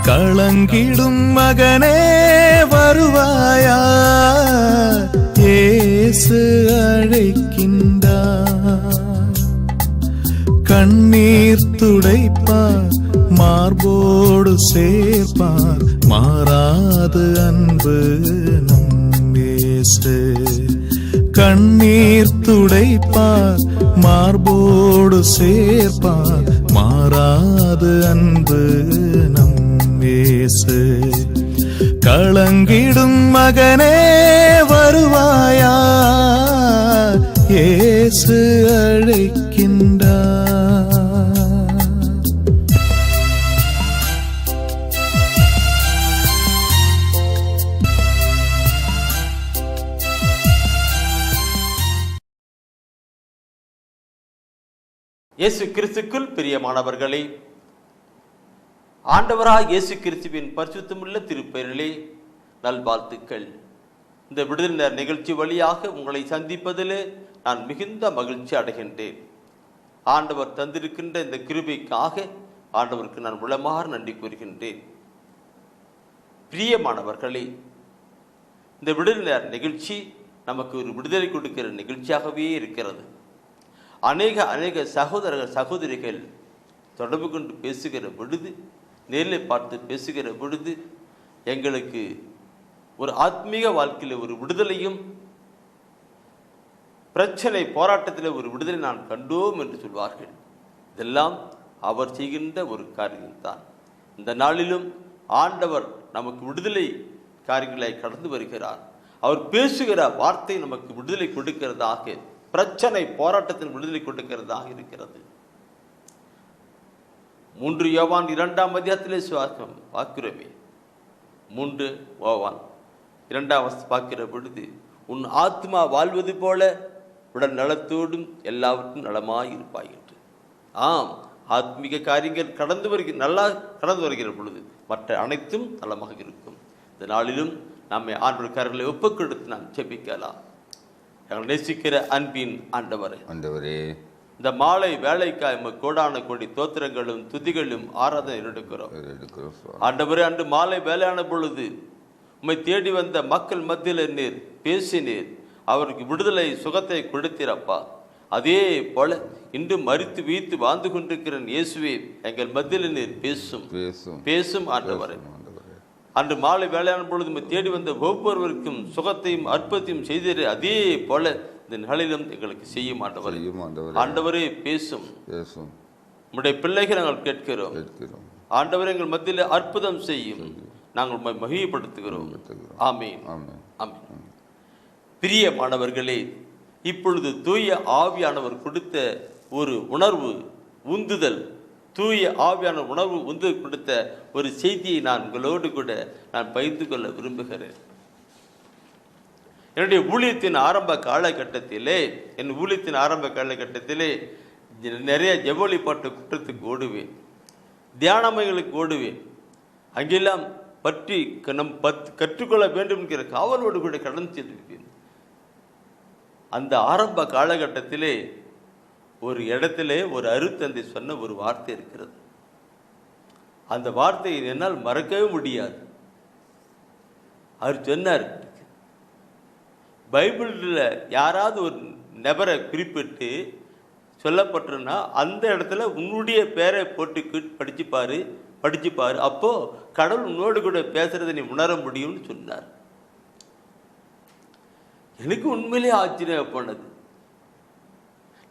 களங்கிடும் மகனே வருவாயா, இயேசு அழைக்கின்றார். கண்ணீர் துடைப்பார், மார்போடு சேர்ப்பார், மாறாது அன்பு நம் இயேசு. கண்ணீர் துடைப்பார், மார்போடு சேர்ப்பார், மாறாது அன்பு நம் இயேசு. களங்கிடும் மகனே வருவாயா, இயேசு அழைக்கின்றார். இயேசு கிறிஸ்துக்குள் பிரியமானவர்களே, ஆண்டவராக இயேசு கிறிஸ்துவின் பரிசுத்தமுள்ள திருப்பெயரிலே நல்வாழ்த்துக்கள். இந்த விடுதலை நிகழ்ச்சி வழியாக உங்களை சந்திப்பதில் நான் மிகுந்த மகிழ்ச்சி அடைகின்றேன். ஆண்டவர் தந்திருக்கின்ற இந்த கிருபைக்காக ஆண்டவருக்கு நான் உளமாற நன்றி கூறுகின்றேன். பிரியமானவர்களே, இந்த விடுதலை நிகழ்ச்சி நமக்கு ஒரு விடுதலை கொடுக்கிற நிகழ்ச்சியாகவே இருக்கிறது. அநேக சகோதரர்கள் சகோதரிகள் தொடர்பு கொண்டு பேசுகிற பொழுது, நேரில் பார்த்து பேசுகிற பொழுது எங்களுக்கு ஒரு ஆத்மீக வாழ்க்கையில் ஒரு விடுதலையும், பிரச்சனை போராட்டத்தில் ஒரு விடுதலை நான் கண்டோம் என்று சொல்வார்கள். இதெல்லாம் அவர் செய்கின்ற ஒரு காரியம்தான். இந்த நாளிலும் ஆண்டவர் நமக்கு விடுதலை காரியங்களை கடந்து வருகிறார். அவர் பேசுகிற வார்த்தை நமக்கு விடுதலை கொடுக்கிறதாக, பிரச்சனை போராட்டத்தில் விடுதலை கொடுக்கிறதாக இருக்கிறது. 3 யோவான் 2ஆம் அதிகாரத்திலே பார்க்கிறோமே. 3 யோவான் 2ஆம் பார்க்கிற பொழுது, உன் ஆத்மா வாழ்வது போல உடல் நலத்தோடும் எல்லாவற்றும் நலமாய் இருப்பாய் என்று. ஆம், ஆத்மீக காரியங்கள் நல்லா கடந்து வருகிற பொழுது மற்ற அனைத்தும் நலமாக இருக்கும். இந்த நாளிலும் நம்மை ஆண்டவர் கரங்களை ஒப்புக் கொடுத்து நாம் ஜெபிக்கலாம். எங்களை நேசிக்கிற அன்பின் ஆண்டவரே, இந்த மாலை வேலைக்காய் கோடான கோடி தோத்திரங்களும் துதிகளும் ஆராதனை எடுக்கிறோம். ஆண்டவரே, அன்று மாலை வேலையான பொழுது உம்மை தேடி வந்த மக்கள் மத்தியில் நீர் பேசினீர், அவருக்கு விடுதலை சுகத்தை கொடுத்தீரப்பா. அதே போல இன்று மரித்து வீழ்த்து வாழ்ந்து கொண்டிருக்கிற இயேசுவே, எங்கள் மத்தியில் நீர் பேசும் ஆண்டவரே. அன்று மாலை வேலையான பொழுது தேடி வந்த ஒவ்வொருவருக்கும் சுகத்தையும் அற்பத்தையும் செய்தீர். அதே போல இந்த நிலையிலும் எங்களுக்கு செய்யும் ஆண்டவரே. ஆண்டவரே பேசும். உம்முடைய பிள்ளைகள் நாங்கள் கேட்கிறோம். ஆண்டவரே, எங்கள் மத்தியில் அற்புதம் செய்யும். நாங்கள் மகிமைப்படுத்துகிறோம். ஆமென், ஆமென். பிரியமானவர்களே, இப்பொழுது தூய ஆவியானவர் கொடுத்த ஒரு உணர்வு, உந்துதல், தூய ஆவியான உணர்வு உந்துதல் கொடுத்த ஒரு செய்தியை நான் உங்களோடு கூட நான் பகிர்ந்து கொள்ள விரும்புகிறேன். என்னுடைய ஊழியத்தின் ஆரம்ப காலகட்டத்திலே நிறைய ஜெபொலி பாட்டு குற்றத்துக்கு ஓடுவேன், தியானமைகளுக்கு ஓடுவேன். அங்கெல்லாம் பற்றி நம் கற்றுக்கொள்ள வேண்டும் என்கிற காவலோடு கூட கடந்து சென்றிருப்பேன். அந்த ஆரம்ப காலகட்டத்திலே ஒரு இடத்திலே ஒரு அருத்தந்தை சொன்ன ஒரு வார்த்தை இருக்கிறது. அந்த வார்த்தையை என்னால் மறக்கவே முடியாது. அவர் சொன்னார், பைபிளில் யாராவது ஒரு நபரை குறிப்பிட்டு சொல்லப்பட்டிருந்தா அந்த இடத்துல உன்னுடைய பேரை போட்டு படிச்சுப்பாரு, அப்போ கடவுள் உன்னோடு கூட பேசுறதை நீ உணர முடியும்னு சொன்னார். எனக்கு உண்மையிலே ஆச்சரியப்பட்டது.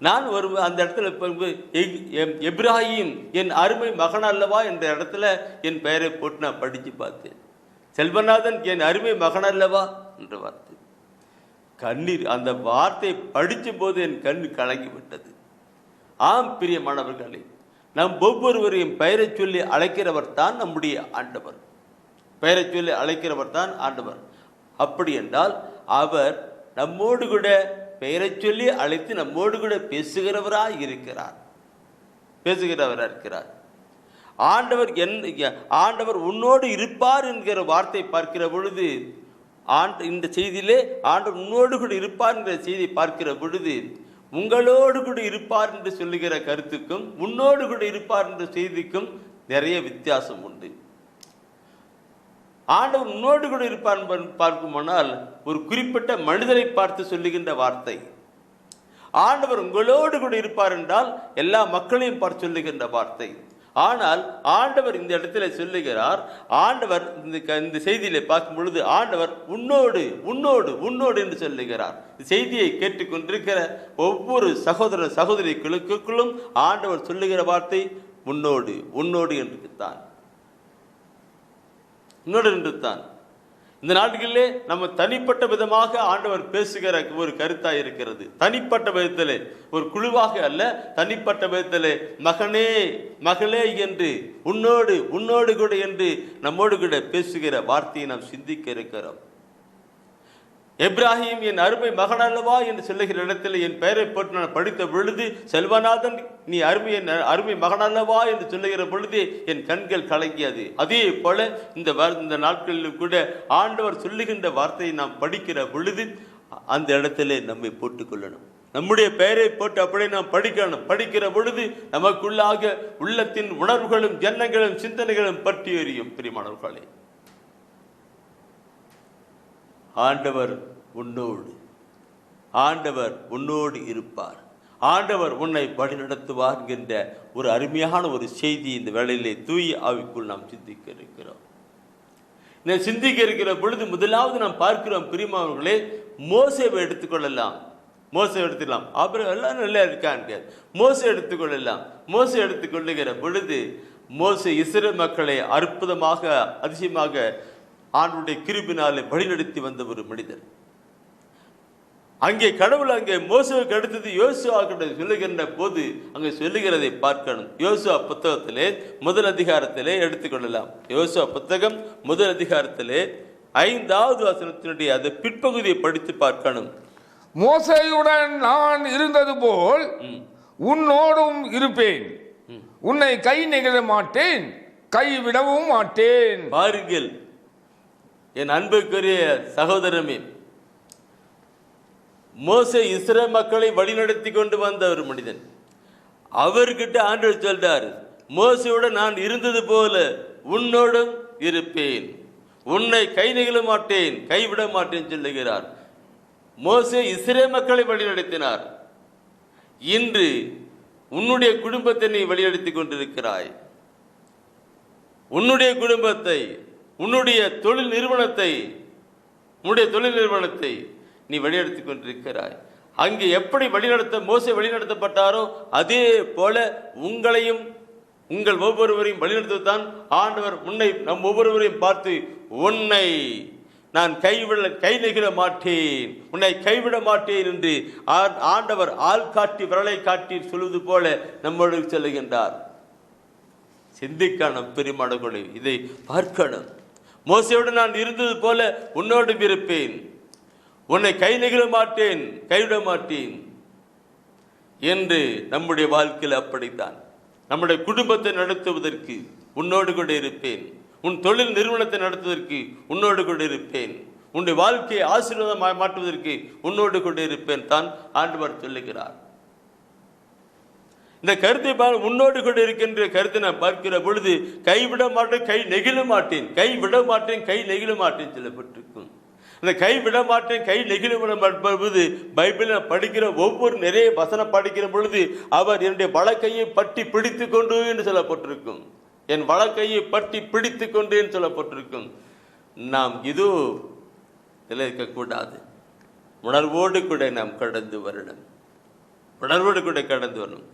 நான் அந்த இடத்துல எப்ராஹிம் என் அருமை மகன் அல்லவா என்ற இடத்துல என் பெயரை போட்டு நான் படித்து பார்த்தேன். செல்வநாதன் என் அருமை மகன் அல்லவா என்ற வார்த்தை, கண்ணீர், அந்த வார்த்தையை படித்த போது என் கண் கலங்கிவிட்டது. ஆம் பிரியமானவர்களே, நம் ஒவ்வொருவரையும் பெயரை சொல்லி அழைக்கிறவர் தான் நம்முடைய ஆண்டவர். பெயரை சொல்லி அழைக்கிறவர் தான் ஆண்டவர். அப்படி என்றால் அவர் நம்மோடு கூட பெயரை சொல்லி அழைத்து நம்மோடு கூட பேசுகிறவராக இருக்கிறார். ஆண்டவர் உன்னோடு இருப்பார் என்கிற வார்த்தை பார்க்கிற பொழுது, இந்த செய்தியிலே ஆண்டவர் உன்னோடு கூட இருப்பார் என்கிற செய்தியை பார்க்கிற பொழுது, உங்களோடு கூட இருப்பார் என்று சொல்லுகிற கருத்துக்கும் உன்னோடு கூட இருப்பார் என்ற செய்திக்கும் நிறைய வித்தியாசம் உண்டு. ஆண்டவர் உன்னோடு கூட இருப்பார் பார்க்குமானால் ஒரு குறிப்பிட்ட மனிதரை பார்த்து சொல்லுகின்ற வார்த்தை. ஆண்டவர் உங்களோடு கூட இருப்பார் என்றால் எல்லா மக்களையும் பார்த்து சொல்லுகின்ற வார்த்தை. ஆனால் ஆண்டவர் இந்த இடத்துல சொல்லுகிறார், ஆண்டவர் இந்த செய்தியில பார்க்கும் பொழுது ஆண்டவர் உன்னோடு உன்னோடு உன்னோடு என்று சொல்லுகிறார். செய்தியை கேட்டுக்கொண்டிருக்கிற ஒவ்வொரு சகோதர சகோதரிகளுக்குள்ளும் ஆண்டவர் சொல்லுகிற வார்த்தை உன்னோடு உன்னோடு என்று தான், உன்னோடு என்று தான். இந்த நாட்களிலே நம்ம தனிப்பட்ட விதமாக ஆண்டவர் பேசுகிற ஒரு கருத்தாய் இருக்கிறது. தனிப்பட்ட விதத்திலே, ஒரு குழுவாக அல்ல, தனிப்பட்ட விதத்திலே மகனே மகளே என்று உன்னோடு உன்னோடு கூட என்று நம்மோடு கூட பேசுகிற வார்த்தையை நாம் சிந்திக்க இருக்கிறோம். எப்ராஹிம் என் அருமை மகன் அல்லவா என்று சொல்லுகிற இடத்துல என் பெயரை போட்டு நான் படித்த பொழுது, செல்வநாதன் நீ அருமை மகன் அல்லவா என்று சொல்லுகிற பொழுது என் கண்கள் கலங்கியது. அதே போல இந்த நாட்களிலும் கூட ஆண்டவர் சொல்லுகின்ற வார்த்தையை நாம் படிக்கிற பொழுது அந்த இடத்துல நம்மை போட்டுக்கொள்ளணும். நம்முடைய பெயரை போட்டு அப்படியே நாம் படிக்கணும். படிக்கிற பொழுது நமக்குள்ளாக உள்ளத்தின் உணர்வுகளும் எண்ணங்களும் சிந்தனைகளும் பற்றி எறியும். பிரியமானவர்களே, ஆண்டவர் உன்னோடு, ஆண்டவர் உன்னோடு இருப்பார், ஆண்டவர் உன்னை வழி நடத்துவார் என்கின்ற ஒரு அருமையான ஒரு செய்தி இந்த வேளையிலே தூய ஆவிக்குள் நாம் சிந்திக்க இருக்கிறோம். இந்த சிந்திக்க இருக்கிற பொழுது முதலாவது நாம் பார்க்கிறோம் பிரியமானவர்களே, மோசேவை எடுத்துக்கொள்ளலாம். மோசே எடுத்துக்கலாம், அப்புறம் எல்லாம் நல்லா இருக்காங்க. மோசே எடுத்துக்கொள்ளலாம். மோசே எடுத்துக்கொள்ளுகிற பொழுது மோசே இஸ்ரவேல் மக்களை அற்புதமாக அதிசயமாக ஆண்டவருடைய கிருபையினாலே வழிநடத்தி வந்த ஒரு மனிதர். அங்கே கடவுள் அங்கே மோசேவுக்கு அடுத்தது யோசுவா சொல்லுகின்ற போது அங்கே சொல்லுகிறதை பார்க்கணும். யோசுவா புத்தகத்திலே முதல் அதிகாரத்திலே எடுத்துக்கொள்ளலாம். யோசுவா புத்தகம் முதல் அதிகாரத்திலே 5வது வசனத்தினுடைய அந்த பிற்பகுதியை படித்து பார்க்கணும். மோசேயுடன் நான் இருந்தது போல் உன்னோடும் இருப்பேன், உன்னை கை நெகிழ மாட்டேன், கைவிடவும் மாட்டேன். பாருங்கள் என் அன்புக்குரிய சகோதரமே, மோசே இஸ்ரவேல் மக்களை வழிநடத்தி கொண்டு வந்த ஒரு மனிதன். அவர்கிட்ட ஆண்டவர் சொல்றார், மோசையோட நான் இருந்தது போல உன்னோடும் இருப்பேன், உன்னை கை நெகிழ மாட்டேன், கைவிட மாட்டேன் சொல்லுகிறார். மோசே இஸ்ரவேல் மக்களை வழிநடத்தினார். இன்று உன்னுடைய குடும்பத்தை நீ வழிநடத்தி கொண்டிருக்கிறாய். உன்னுடைய குடும்பத்தை, உன்னுடைய தொழில் நிறுவனத்தை நீ வழிநடத்தி கொண்டிருக்கிறாய். அங்கே எப்படி மோசே வழிநடத்தப்பட்டாரோ அதே போல உங்களையும் உங்கள் ஒவ்வொருவரையும் வழிநடத்தத்தான் ஆண்டவர் நம் ஒவ்வொருவரையும் பார்த்து உன்னை நான் கை நெகிழ மாட்டேன், உன்னை கைவிட மாட்டேன் என்று ஆண்டவர் ஆள் காட்டி விரலை காட்டி சொல்வது போல நம்மோடு சொல்லுகின்றார். சிந்திக்கணும் பெருமானங்களே, இதை பார்க்கணும். மோசையோடு நான் இருந்தது போல உன்னோடு இருப்பேன், உன்னை கை நெகிழ மாட்டேன், கைவிட மாட்டேன் என்று நம்முடைய வாழ்க்கையில் அப்படித்தான். நம்முடைய குடும்பத்தை நடத்துவதற்கு உன்னோடு கூட இருப்பேன், உன் தொழில் நிறுவனத்தை நடத்துவதற்கு உன்னோடு கூட இருப்பேன், உன்னுடைய வாழ்க்கையை ஆசீர்வாதமாக மாற்றுவதற்கு உன்னோடு கூட இருப்பேன் தான் ஆண்டவர் சொல்லுகிறார். இந்த கருத்தை உன்னோடு கூட இருக்கின்ற கருத்தை நான் பார்க்கிற பொழுது கைவிட மாட்டேன், கை நெகிழ மாட்டேன், கைவிட மாட்டேன், கை நெகிழ மாட்டேன் சொல்லப்பட்டிருக்கும். அந்த கைவிட மாட்டேன், கை நெகிழ பொழுது பைபிளில் படிக்கிற ஒவ்வொரு நிறைய வசனம் படிக்கிற பொழுது அவர் என்னுடைய வலக்கையை பற்றி பிடித்து கொண்டு என்று சொல்லப்பட்டிருக்கும். என் வலக்கையை பற்றி பிடித்து கொண்டு என்று சொல்லப்பட்டிருக்கும். நாம் இது இருக்கக்கூடாது. உணர்வோடு கூட நாம் கடந்து வரணும். உணர்வோடு கூட கடந்து வரணும்.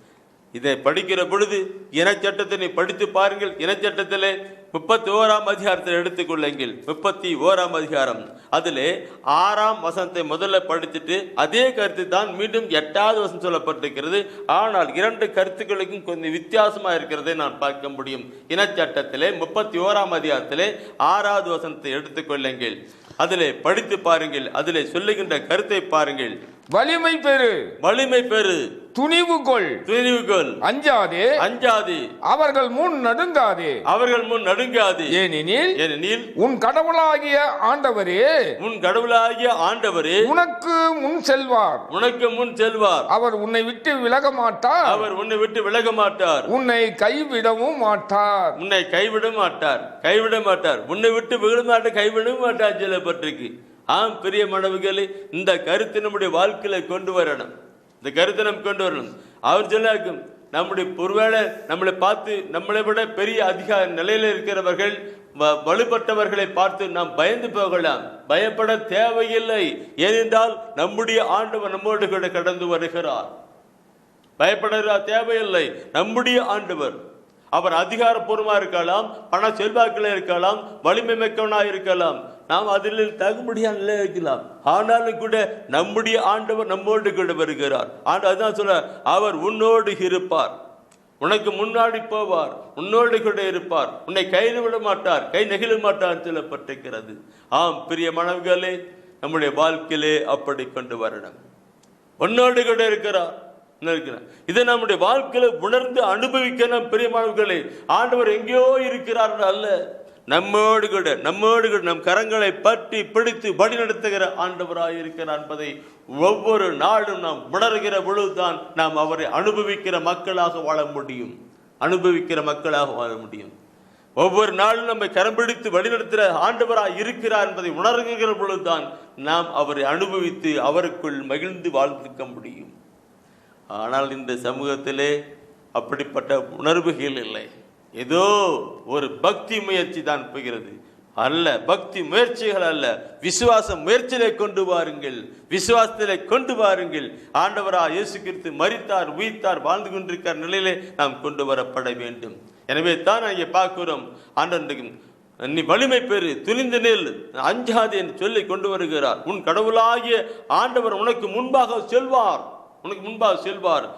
இதை படிக்கிற பொழுது இனச்சட்டத்தை நீ படித்து பாருங்கள். இனச்சட்டத்திலே 31ஆம் அதிகாரத்தில் எடுத்துக்கொள்ளுங்கள். 31ஆம் அதிகாரம் அதிலே 6ஆம் வசனத்தை முதல்ல படிச்சுட்டு அதே கருத்து தான் மீண்டும் 8வது வசனம் சொல்லப்பட்டிருக்கிறது. ஆனால் 2 கருத்துக்களுக்கும் கொஞ்சம் வித்தியாசமாக இருக்கிறதை நான் பார்க்க முடியும். இனச்சட்டத்திலே 31ஆம் அதிகாரத்திலே 6வது வசனத்தை எடுத்துக்கொள்ளுங்கள். அதிலே படித்து பாருங்கள். அதிலே சொல்லுகின்ற கருத்தை பாருங்கள். வலிமை பெறு, வலிமை பெறு, துணிவு கொள், துணிவு கொள், அஞ்சாதே, அஞ்சாதே, அவர்கள் முன் நடுங்காதே, அவர்கள் முன் நடுங்காதே, ஏனெனில் உன் கடவுளாகிய ஆண்டவரே, உன் கடவுளாகிய ஆண்டவரே உனக்கு முன் செல்வார், உனக்கு முன் செல்வார். அவர் உன்னை விட்டு விலக மாட்டார், அவர் உன்னை விட்டு விலக மாட்டார், உன்னை கைவிடவும் மாட்டார், உன்னை கைவிட மாட்டார், கைவிட மாட்டார், உன்னை விட்டு விட மாட்டார், கைவிடவும் மாட்டார் சொல்லப்பட்டிருக்கு. ஆம் பிரியமானவர்களே, இந்த கருத்து நம்முடைய வாழ்க்கையில கொண்டு வரணும். இந்த கருத்தை நம்ம கொண்டு வரணும். அவர் சொன்னாக்கும் நம்முடைய ஒருவேளை நம்மளை பார்த்து நம்மளை விட பெரிய அதிகார நிலையில இருக்கிறவர்கள் வலுப்பட்டவர்களை பார்த்து நாம் பயந்து போகலாம். பயப்பட தேவையில்லை. ஏனென்றால் நம்முடைய ஆண்டவர் நம்மோடு கூட கடந்து வருகிறார். பயப்பட தேவையில்லை. நம்முடைய ஆண்டவர் அவர் அதிகாரப்பூர்வமா இருக்கலாம், பண செல்வாக்கில் இருக்கலாம், வலிமை மிக்கவனாக இருக்கலாம், நாம் அதில் தகும்படியா நிலை இருக்கலாம். ஆனாலும் கூட நம்முடைய ஆண்டவர் நம்மோடு கூட வருகிறார். அதுதான் சொல்ல, அவர் உன்னோடு இருப்பார், உனக்கு முன்னாடி போவார், உன்னோடு கூட இருப்பார், உன்னை கைது விட மாட்டார், கை நெகிழ மாட்டார் சொல்லப்பட்டிருக்கிறது. ஆம் பிரியமானவர்களே, நம்முடைய வாழ்க்கையிலே அப்படி கொண்டு வரணும். உன்னோடு கூட இருக்கிறார். இதை நம்முடைய வாழ்க்கையில உணர்ந்து அனுபவிக்கணும் பிரியமானவர்களே. ஆண்டவர் எங்கேயோ இருக்கிறார் அல்ல, நம்மோடு கூட நம் கரங்களை பற்றி பிடித்து வழி நடத்துகிற ஆண்டவராக இருக்கிறார் என்பதை ஒவ்வொரு நாளும் நாம் உணர்கிற பொழுதுதான் நாம் அவரை அனுபவிக்கிற மக்களாக வாழ முடியும். ஒவ்வொரு நாளும் நம்மை கரம் பிடித்து வழிநடத்துகிற ஆண்டவராக இருக்கிறார் என்பதை உணர்கிற பொழுதுதான் நாம் அவரை அனுபவித்து அவருக்குள் மகிழ்ந்து வாழ்ந்திருக்க முடியும். ஆனால் இந்த சமூகத்திலே அப்படிப்பட்ட உணர்வுகள் இல்லை. ஏதோ ஒரு பக்தி முயற்சி தான் போகிறது. அல்ல, பக்தி முயற்சிகள் அல்ல, விசுவாச முயற்சியிலே கொண்டு வாருங்கள், விசுவாசத்திலே கொண்டு வாருங்கள். ஆண்டவராக இயேசு கிறிஸ்து மரித்தார், உயிர்த்தார், வாழ்ந்து கொண்டிருக்கிற நிலையிலே நாம் கொண்டு வரப்பட வேண்டும். எனவே தான் இங்கே பார்க்கிறோம், ஆண்டவன் நீ வலிமை பெறு, துணிந்து நெல், அஞ்சாது என்று சொல்லி கொண்டு வருகிறார். உன் கடவுளாகிய ஆண்டவர் உனக்கு முன்பாக செல்வார்,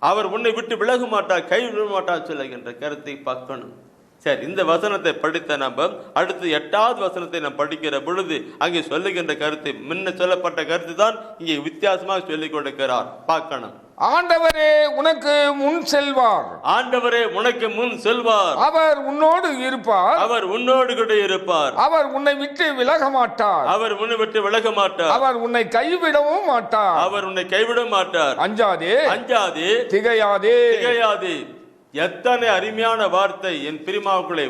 அவர் உன்னை விட்டு விலக மாட்டார், கை விட மாட்டார் சொல்லுகின்ற கருத்தை பார்க்கணும். சரி, இந்த வசனத்தை படித்த நம்ம அடுத்து 8வது வசனத்தை நாம் படிக்கிற பொழுது அங்கே சொல்லுகின்ற கருத்தை, முன்ன சொல்லப்பட்ட கருத்து தான் இங்கே வித்தியாசமாக சொல்லிக் கொடுக்கிறார். பார்க்கணும். ஆண்டவரே உனக்கு முன் செல்வார், ஆண்டவரே உனக்கு முன் செல்வார், அவர் உன்னோடு இருப்பார், அவர் உன்னோடு கூட இருப்பார், அவர் உன்னை விட்டு விலக மாட்டார், அவர் உன்னை விட்டு விலக மாட்டார், அவர் உன்னை கைவிடவும் மாட்டார், அவர் உன்னை கைவிட மாட்டார். அஞ்சாதே, திகையாதே. எத்தனை அருமையான வார்த்தை என் பிரிமாவுக்களே.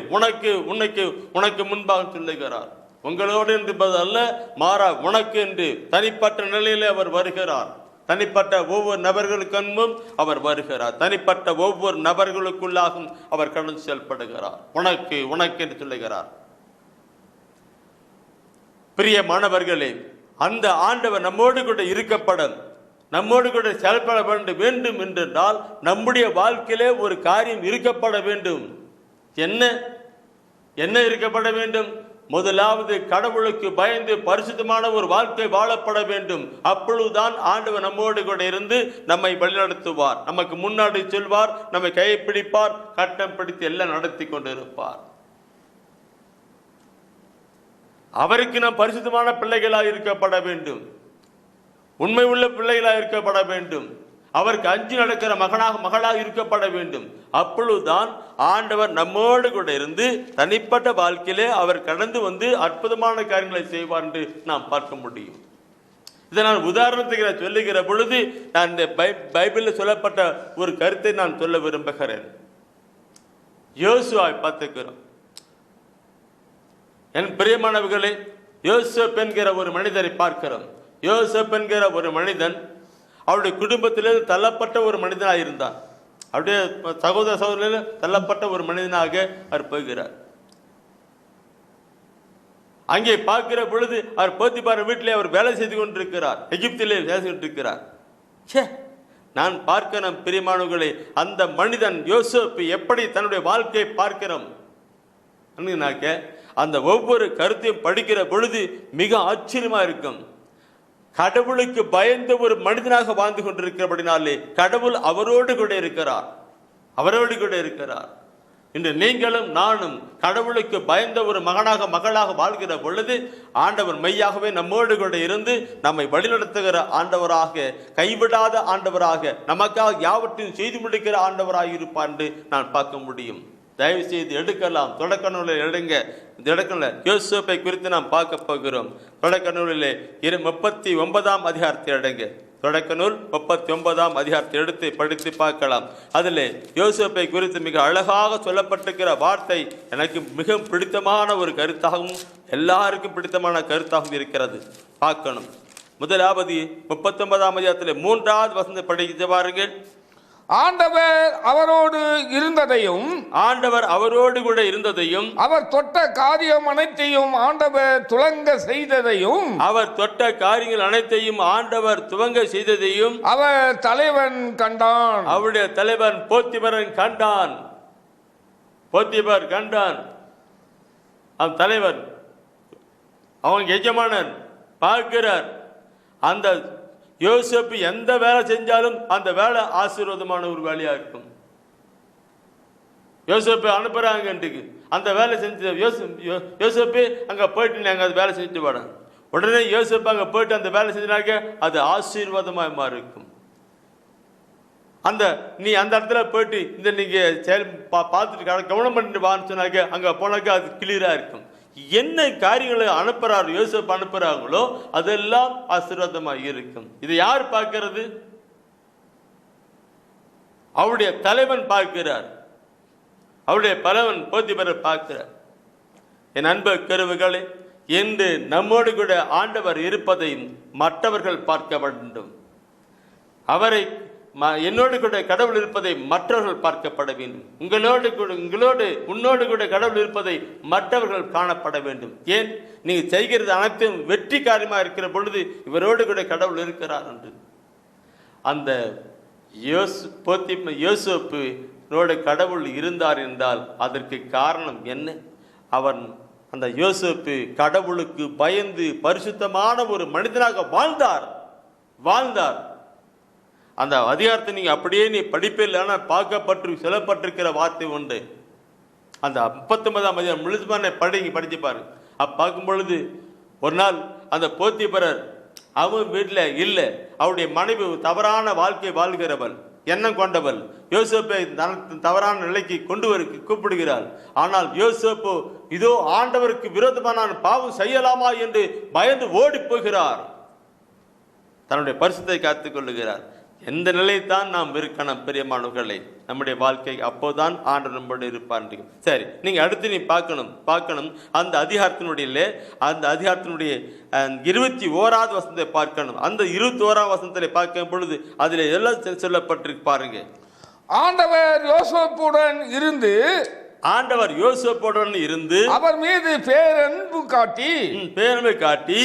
உனக்கு முன்பாக சொல்லுகிறார். உங்களோடு என்பது அல்ல, மாறா உனக்கு என்று தனிப்பட்ட நிலையிலே அவர் வருகிறார். தனிப்பட்ட ஒவ்வொரு நபர்களுக்கும் அவர் வருகிறார். தனிப்பட்ட ஒவ்வொரு நபர்களுக்குள்ளாகவும் அவர் கடந்து செயல்படுகிறார். உனக்கு என்று சொல்லுகிறார். பிரியமானவர்களே, அந்த ஆண்டவர் நம்மோடு கூட இருக்கப்படும், நம்மோடு கூட செயல்பட வேண்டும் என்றால் நம்முடைய வாழ்க்கையிலே ஒரு காரியம் இருக்கப்பட வேண்டும். என்ன இருக்கப்பட வேண்டும்? முதலாவது கடவுளுக்கு பயந்து பரிசுத்தமான ஒரு வாழ்க்கை வாழப்பட வேண்டும். அப்பொழுதுதான் ஆண்டவர் நம்மோடு கூட இருந்து நம்மை வழிநடத்துவார், நமக்கு முன்னாடி செல்வார், நம்மை கைப்பிடிப்பார், கட்டம் பிடித்து எல்லாம் நடத்தி கொண்டிருப்பார். அவருக்கு நாம் பரிசுத்தமான பிள்ளைகளாக இருக்கப்பட வேண்டும், உண்மை உள்ள பிள்ளைகளாக இருக்கப்பட வேண்டும், அவருக்கு அஞ்சு நடக்கிற மகளாக இருக்கப்பட வேண்டும். அப்பொழுதுதான் ஆண்டவர் நம்மோடு கூட இருந்து தனிப்பட்ட வாழ்க்கையிலே அவர் கடந்து வந்து அற்புதமான காரியங்களை செய்வார் என்று நாம் பார்க்க முடியும். இதை நான் உதாரணத்துக்கு சொல்லுகிற பொழுது நான் இந்த பைபிளில் சொல்லப்பட்ட ஒரு கருத்தை நான் சொல்ல விரும்புகிறேன். யோசுவாவை பார்த்துக்கிறோம். என் பிரியமானவர்களே, யோசேப் என்கிற ஒரு மனிதரை பார்க்கிறோம். யோசேப் என்கிற ஒரு மனிதன் அவருடைய குடும்பத்திலிருந்து தள்ளப்பட்ட ஒரு மனிதனாக இருந்தான். அவருடைய சகோதரர்கள் தள்ளப்பட்ட ஒரு மனிதனாக அவர் போகிறார். அங்கே பார்க்கிற பொழுது அவர் போத்திபார் வீட்டிலே அவர் வேலை செய்து கொண்டிருக்கிறார், எகிப்திலே வேலை செய்து கொண்டிருக்கிறார். நான் பார்க்கிறோம் பிரியமானவர்களே, அந்த மனிதன் யோசேப் எப்படி தன்னுடைய வாழ்க்கையை பார்க்கிறோம். அந்த ஒவ்வொரு கருத்தையும் படிக்கிற பொழுது மிக ஆச்சரியமா இருக்கும். கடவுளுக்கு பயந்த ஒரு மனிதனாக வாழ்ந்து கொண்டிருக்கிறபடினாலே கடவுள் அவரோடு கூட இருக்கிறார். இன்று நீங்களும் நானும் கடவுளுக்கு பயந்த ஒரு மகளாக வாழ்கிற பொழுது ஆண்டவர் மெய்யாகவே நம்மோடு கூட இருந்து நம்மை வழிநடத்துகிற ஆண்டவராக, கைவிடாத ஆண்டவராக, நமக்காக யாவற்றையும் செய்து முடிக்கிற ஆண்டவராக இருப்பார் என்று நான் பார்க்க முடியும். தயவு செய்து எடுக்கலாம், தொடக்க நூலில் எடுங்க. இந்த இடத்துல யோசேப்பை குறித்து நாம் பார்க்க போகிறோம். தொடக்க நூலிலே 39ஆம் அதிகாரத்தை எடுங்க. தொடக்க நூல் 39ஆம் அதிகாரத்தை எடுத்து படித்து பார்க்கலாம். அதில் யோசேப்பை குறித்து மிக அழகாக சொல்லப்பட்டிருக்கிற வார்த்தை எனக்கு மிக பிடித்தமான ஒரு கருத்தாகவும் எல்லாருக்கும் பிடித்தமான கருத்தாகவும் இருக்கிறது. பார்க்கணும். முதலாவது 39ஆம் அதிகாரத்தில் 3வது வசனத்தை படித்து பாருங்கள். ஆண்டவர் அவரோடு இருந்ததையும், ஆண்டவர் அவரோடு கூட இருந்ததையும், அவர் தொட்ட காரியம் அனைத்தையும் ஆண்டவர் துவங்க செய்ததையும், அவர் தொட்ட காரியங்கள் அனைத்தையும் ஆண்டவர் துவங்க செய்ததையும் அவர் தலைவன் கண்டான். அவருடைய தலைவன் போத்திபரன் கண்டான். போத்திபர் கண்டான். அவன் தலைவன், அவன் எஜமானன் பார்க்கிறார். அந்த யோசேப்பு எந்த வேலை செஞ்சாலும் அந்த வேலை ஆசீர்வாதமான ஒரு வேலையா இருக்கும். யோசேப்பு அனுப்புறாங்க, அந்த வேலை செஞ்சு யோசேப்பு அங்க போயிட்டு நாங்க அது வேலை செஞ்சுட்டு வாட. உடனே யோசேப்பு அங்க போயிட்டு அந்த வேலை செஞ்சாக்க அது ஆசீர்வாதமாக மாறி இருக்கும். நீ அந்த இடத்துல போயிட்டு இந்த நீங்க பார்த்துட்டு கவனம் பண்ணிட்டு வான்னு சொன்னாக்க அங்க போனாக்க அது கிளியரா இருக்கும். என்ன காரியங்களை அனுப்புறாரு யோசேப்பு அனுப்புறாங்களோ அதெல்லாம் ஆசீர்வாதமாக இருக்கும். இதை யார் பார்க்கிறது? அவருடைய தலைவன் பார்க்கிறார். அவருடைய தலைவன் போத்திபரை பார்க்கிறார். என் அன்பு கருவுகளே, என்று நம்மோடு கூட ஆண்டவர் இருப்பதையும் மற்றவர்கள் பார்க்க வேண்டும். அவரை என்னோடு கூட கடவுள் இருப்பதை மற்றவர்கள் பார்க்கப்பட வேண்டும். உன்னோடு கூட கடவுள் இருப்பதை மற்றவர்கள் காணப்பட வேண்டும். ஏன்? நீங்க செய்கிறது அனைத்தும் வெற்றி காரியமாக இருக்கிற பொழுது இவரோடு கூட கடவுள் இருக்கிறார் என்று. அந்த யோசேப்பு கடவுள் இருந்தார் என்றால் அதற்கு காரணம் என்ன? அவன் அந்த யோசேப்பு கடவுளுக்கு பயந்து பரிசுத்தமான ஒரு மனிதனாக வாழ்ந்தார். அந்த அதிகாரத்தை நீங்க அப்படியே நீ படிப்பில்லைன்னா பார்க்கப்பட்டு சொல்லப்பட்டிருக்கிற வார்த்தை உண்டு. அந்த 39ஆம் அதிகாரம் முழுசுமான படிச்சு பாரு. பார்க்கும் பொழுது ஒரு நாள் அந்த போத்திபரர் அவன் வீட்டில் இல்லை. அவருடைய மனைவி தவறான வாழ்க்கை வாழ்கிறவள், எண்ணம் கொண்டவள். யோசேப்பை தவறான நிலைக்கு கூப்பிடுகிறாள். ஆனால் யோசேப்பு இதோ ஆண்டவருக்கு விரோதமாக நான் பாவம் செய்யலாமா என்று பயந்து ஓடி போகிறார். தன்னுடைய பரிசுத்தை காத்துக் கொள்ளுகிறார். எந்த நிலைத்தான் நாம் இருக்கணும் பிரியமானவர்களே, நம்முடைய வாழ்க்கை அப்போதான் ஆண்டவர் நம்மோடு இருப்பார். சரி, நீங்க அடுத்து நீ பார்க்கணும் அந்த அதிகாரத்தினுடைய 21வது வசனத்தை பார்க்கணும். அந்த 21ஆம் வசனத்தை பார்க்கும் பொழுது அதுல எல்லாம் சொல்லப்பட்டிருக்கு பாருங்க. ஆண்டவர் யோசேப்புடன் இருந்து அவர் மீது பேரன்பு காட்டி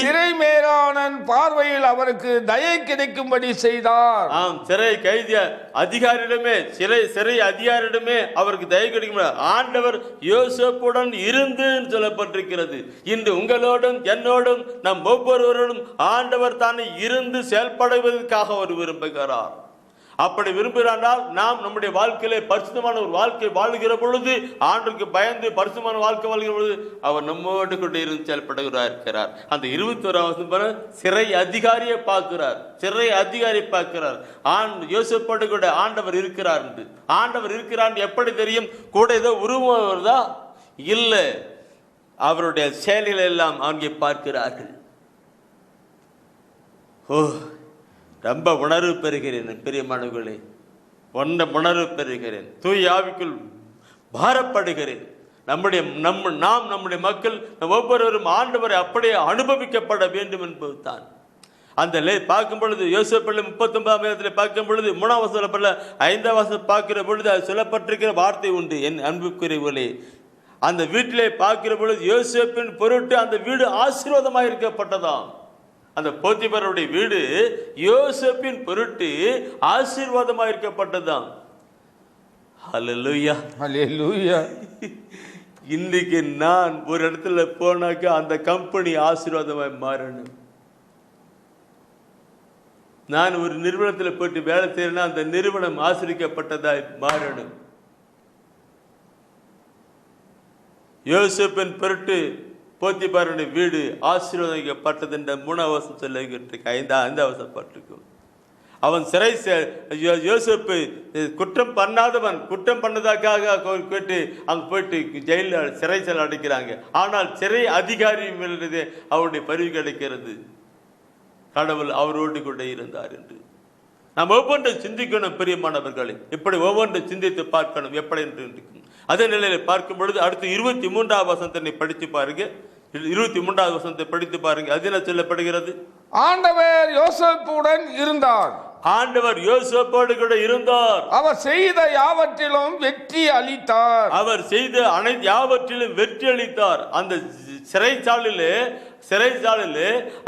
சிறை மேலாளன் பார்வையில் அவருக்கு தயை கிடைக்கும்படி செய்தார். சிறை கைதி அதிகாரியிடமே சிறை அதிகாரியிடமே அவருக்கு தயை கிடைக்கும். ஆண்டவர் யோசேப்புடன் இருந்து சொல்லப்பட்டிருக்கிறது. இன்று உங்களோடும் என்னோடும் நம் ஒவ்வொருவரோடும் ஆண்டவர் தானே இருந்து செயல்படுவதற்காக அவர் விரும்புகிறார். அப்படி விரும்புகிறானால் நாம் நம்முடைய வாழ்க்கையிலே பரிசுத்தமான ஒரு வாழ்க்கை வாழ்கிற பொழுது, ஆண்டுக்கு பயந்து பரிசுத்தமான வாழ்க்கை வாழ்கிற பொழுது அவர் நம்மோடு கொண்டு இருந்து செயல்படுகிறார். அந்த 21ஆம் சிறை அதிகாரியை பார்க்கிறார். யோசேப்போடு கூட ஆண்டவர் இருக்கிறார் என்று. ஆண்டவர் இருக்கிறார் எப்படி தெரியும்? கூட ஏதோ உருவம் வருதா? இல்லை, அவருடைய செயல்களை எல்லாம் அங்கே பார்க்கிறார்கள். ரொம்ப உணர்வு பெறுகிறேன் பிரியமானவர்களே, உணர்வு பெறுகிறேன். தூய ஆவிக்குள் பாரப்படுகிறேன். நம்முடைய மக்கள் ஒவ்வொருவரும் ஆண்டவரை அப்படியே அனுபவிக்கப்பட வேண்டும் என்பது தான். அந்த பார்க்கும் பொழுது யோசேப்பு 39ஆம் அதிகாரத்தில் பார்க்கும் பொழுது 3ஆம் வசனத்தில் 5ஆம் வசனம் பார்க்கிற பொழுது அது சொல்லப்பட்டிருக்கிற வார்த்தை உண்டு. என் அன்புக்குரியவர்களே, அந்த வீட்டிலே பார்க்கிற பொழுது யோசேப்பின் பொருட்டு அந்த வீடு ஆசீர்வாதமாக இருக்கப்பட்டதாம். அந்த போத்திபருடைய வீடு யோசேப்பின் பொருட்டு ஆசீர்வாதமாக இருக்கப்பட்டதாம். ஹல்லேலூயா, ஹல்லேலூயா. இன்னைக்கு நான் ஒரு இடத்துல போனாக்க அந்த கம்பெனி ஆசீர்வாதமாய் மாறணும். நான் ஒரு நிறுவனத்தில் போயிட்டு வேலை செய்யறேன்னா அந்த நிறுவனம் ஆசீர்வதிக்கப்பட்டதாய் மாறணும். யோசேப்பின் பொருட்டு போத்திபாருடைய வீடு ஆசீர்வதிக்கப்பட்டது என்ற 3 வசனம் சொல்லுகிட்டு 5 வசனப்பட்டிருக்கும். அவன் யோசேப்பு குற்றம் பண்ணாதவன், குற்றம் பண்ணதாக கேட்டு அங்க போயிட்டு ஜெயிலில் சிறைச்சாலை அடைக்கிறாங்க. ஆனால் சிறை அதிகாரி அவருடைய பரிவு கிடைக்கிறது, கடவுள் அவரோடு கூட இருந்தார் என்று. நாம் ஒவ்வொன்றும் சிந்திக்கணும் பிரியமானவர்களை, இப்படி ஒவ்வொன்றும் சிந்தித்து பார்க்கணும் எப்படி என்று இருக்கும். அதே நிலையில பார்க்கும் பொழுது அடுத்து 23வது வசனத்தை படித்து பாருங்க. 23வது வசனத்தை படித்து பாருங்க. அது என்ன சொல்லப்படுகிறது? ஆண்டவர் யோசேப்புடன் இருந்தார். ஆண்டவர் யோசேப்போடு கூட இருந்தார். அவர் செய்த யாவற்றிலும் வெற்றி அளித்தார். அவர் செய்த அனைத்து யாவற்றிலும் வெற்றி அளித்தார். அந்த சிறைச்சாலையிலே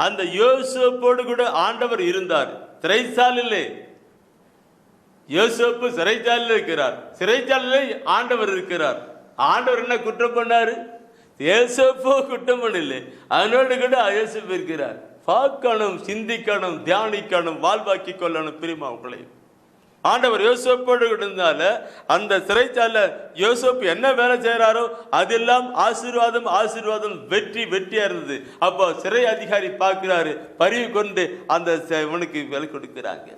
அந்த யோசேப்போடு கூட ஆண்டவர் இருந்தார். சிறைச்சாலையிலே யோசேப்பு சிறைச்சாலையில் இருக்கிறார். சிறைச்சாலையிலே ஆண்டவர் இருக்கிறார். ஆண்டவர் என்ன குற்றம் பண்ணாரு? யோசேப்போ குற்றம் பண்ணல, அதனோடு கூட யோசேப்பு இருக்கிறார். பார்க்கணும், சிந்திக்கணும், தியானிக்கணும், வாழ்வாக்கி கொள்ளணும். பிரிமா உங்களை ஆண்டவர் யோசேப்போடு இருந்தால அந்த சிறைச்சாலை யோசேப்பு என்ன வேலை செய்யறாரோ அதெல்லாம் ஆசீர்வாதம் வெற்றியா இருந்தது. அப்போ சிறை அதிகாரி பார்க்கிறாரு, பரிவு கொண்டு அந்த இவனுக்கு வேலை கொடுக்கிறாங்க.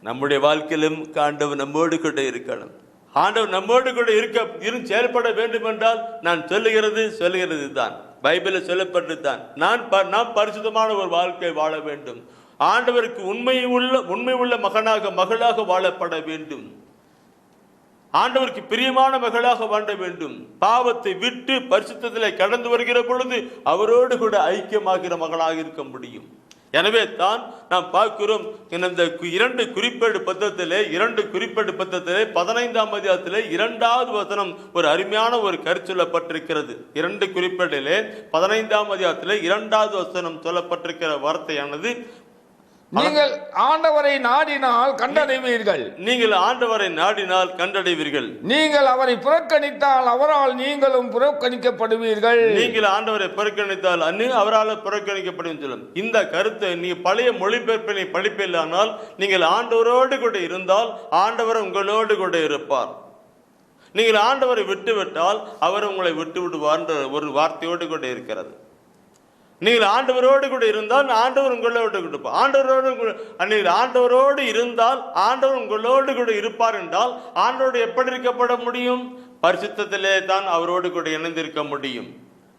நம்முடைய வாழ்க்கையிலும் ஆண்டவர் நம்மோடு கூட இருக்கணும். ஆண்டவர் நம்மோடு கூட செயல்பட வேண்டும் என்றால் நான் சொல்லுகிறது தான், பைபிளில் சொல்லப்பட்டது தான். நாம் பரிசுத்தமான ஒரு வாழ்க்கை வாழ வேண்டும். ஆண்டவருக்கு உண்மை உள்ள மகளாக வாழப்பட வேண்டும். ஆண்டவருக்கு பிரியமான மகளாக வாழ வேண்டும். பாவத்தை விட்டு பரிசுத்தத்திலே கடந்து வருகிற பொழுது அவரோடு கூட ஐக்கியமாகிற மகளாக இருக்க முடியும். எனவே தான் நாம் பார்க்கிறோம், இந்த 2 குறிப்பேடு பத்தத்திலே 15ஆம் அதிகாரத்திலே 2வது வசனம் ஒரு அருமையான ஒரு கருத்து சொல்லப்பட்டிருக்கிறது. 2 குறிப்பேடிலே 15ஆம் அதிகாரத்திலே 2வது வசனம் சொல்லப்பட்டிருக்கிற வார்த்தையானது, நீங்கள் ஆண்டவரை நாடினால் கண்டடைவீர்கள். நீங்கள் ஆண்டவரை நாடினால் கண்டடைவீர்கள். நீங்கள் அவரை புறக்கணித்தால் அவரால் நீங்களும் புறக்கணிக்கப்படுவீர்கள். நீங்கள் ஆண்டவரை புறக்கணித்தால் அவரால் புறக்கணிக்கப்படும் சொல்லும். இந்த கருத்தை நீங்க பழைய மொழிபெயர்ப்பினை படிப்பில்லானால், நீங்கள் ஆண்டவரோடு கூட இருந்தால் ஆண்டவர் உங்களோடு கூட இருப்பார். நீங்கள் ஆண்டவரை விட்டுவிட்டால் அவர் உங்களை விட்டு விடுவார் என்ற ஒரு வார்த்தையோடு கூட இருக்கிறது. நீங்கள் ஆண்டவரோடு கூட இருந்தால் ஆண்டவர் உங்களோடு கொடுப்பார். நீங்கள் ஆண்டவரோடு இருந்தால் ஆண்டவர் உங்களோடு கூட இருப்பார் என்றால் ஆண்டவரோடு எப்படி இருக்கப்பட முடியும்? பரிசுத்தத்திலே தான் அவரோடு கூட இணைந்திருக்க முடியும்.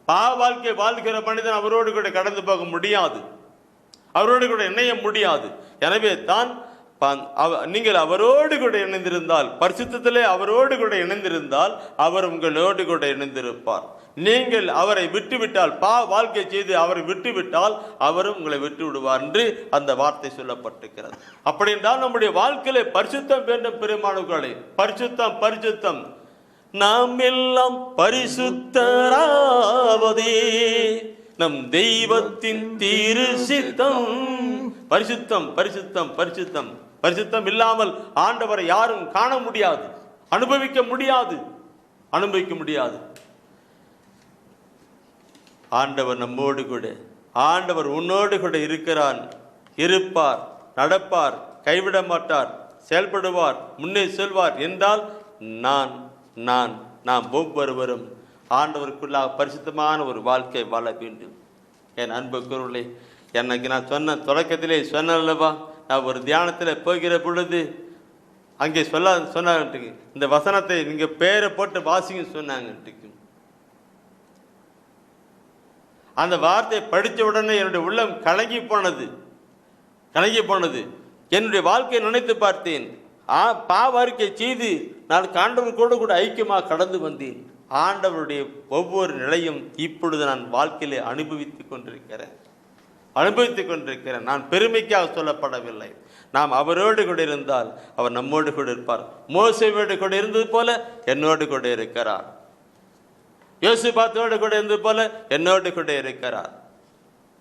பாவ வாழ்க்கை வாழ்கிற மனிதன் அவரோடு கூட கடந்து போக முடியாது, அவரோடு கூட இணைய முடியாது. எனவே தான் நீங்கள் அவரோடு கூட இணைந்திருந்தால், பரிசுத்தத்திலே அவரோடு கூட இணைந்திருந்தால் அவர் உங்களோடு கூட இணைந்திருப்பார். நீங்கள் அவரை விட்டுவிட்டால், வாழ்க்கை செய்து அவரை விட்டுவிட்டால் அவரும் உங்களை விட்டு விடுவார் என்று அந்த வார்த்தை சொல்லப்பட்டிருக்கிறது. அப்படி என்றால் நம்முடைய வாழ்க்கையில பரிசுத்தம் வேண்டும் பெருமானவர்களே. பரிசுத்தம் நாம் எல்லாம் பரிசுத்தராவதே நம் தெய்வத்தின் திரு சித்தம். பரிசுத்தம் இல்லாமல் ஆண்டவரை யாரும் காண முடியாது, அனுபவிக்க முடியாது. ஆண்டவர் நம்மோடு கூட, ஆண்டவர் உன்னோடு கூட இருப்பார், நடப்பார், கைவிட மாட்டார், செயல்படுவார், முன்னே செல்வார் என்றால் நாம் ஒவ்வொருவரும் ஆண்டவருக்குள்ளாக பரிசுத்தமான ஒரு வாழ்க்கை வாழ வேண்டும். என் அன்பு குருளே, எனக்கு நான் தொடக்கத்திலே சொன்னல்லவா, நான் ஒரு தியானத்தில் போகிற பொழுது அங்கே சொன்னாங்க, இந்த வசனத்தை நீங்க பேரை போட்டு வாசிங்க சொன்னாங்க. அந்த வார்த்தையை படித்த உடனே என்னுடைய உள்ளம் கலங்கி போனது. என்னுடைய வாழ்க்கையை நினைத்து பார்த்தேன். பாவ அறிக்கை செய்து நான் ஆண்டவர் கூட ஐக்கியமாக கடந்து வந்தேன். ஆண்டவருடைய ஒவ்வொரு நிலையும் இப்பொழுது நான் வாழ்க்கையிலே அனுபவித்துக் கொண்டிருக்கிறேன். நான் பெருமைக்காக சொல்லப்படவில்லை. நாம் அவரோடு கூட இருந்தால் அவர் நம்மோடு கூட இருப்பார். மோசேவோடு கூட இருந்தது போல என்னோடு கூட இருக்கிறார். யோசுவாவோடு கூட இருந்தது போல என்னோடு கூட இருக்கிறார்.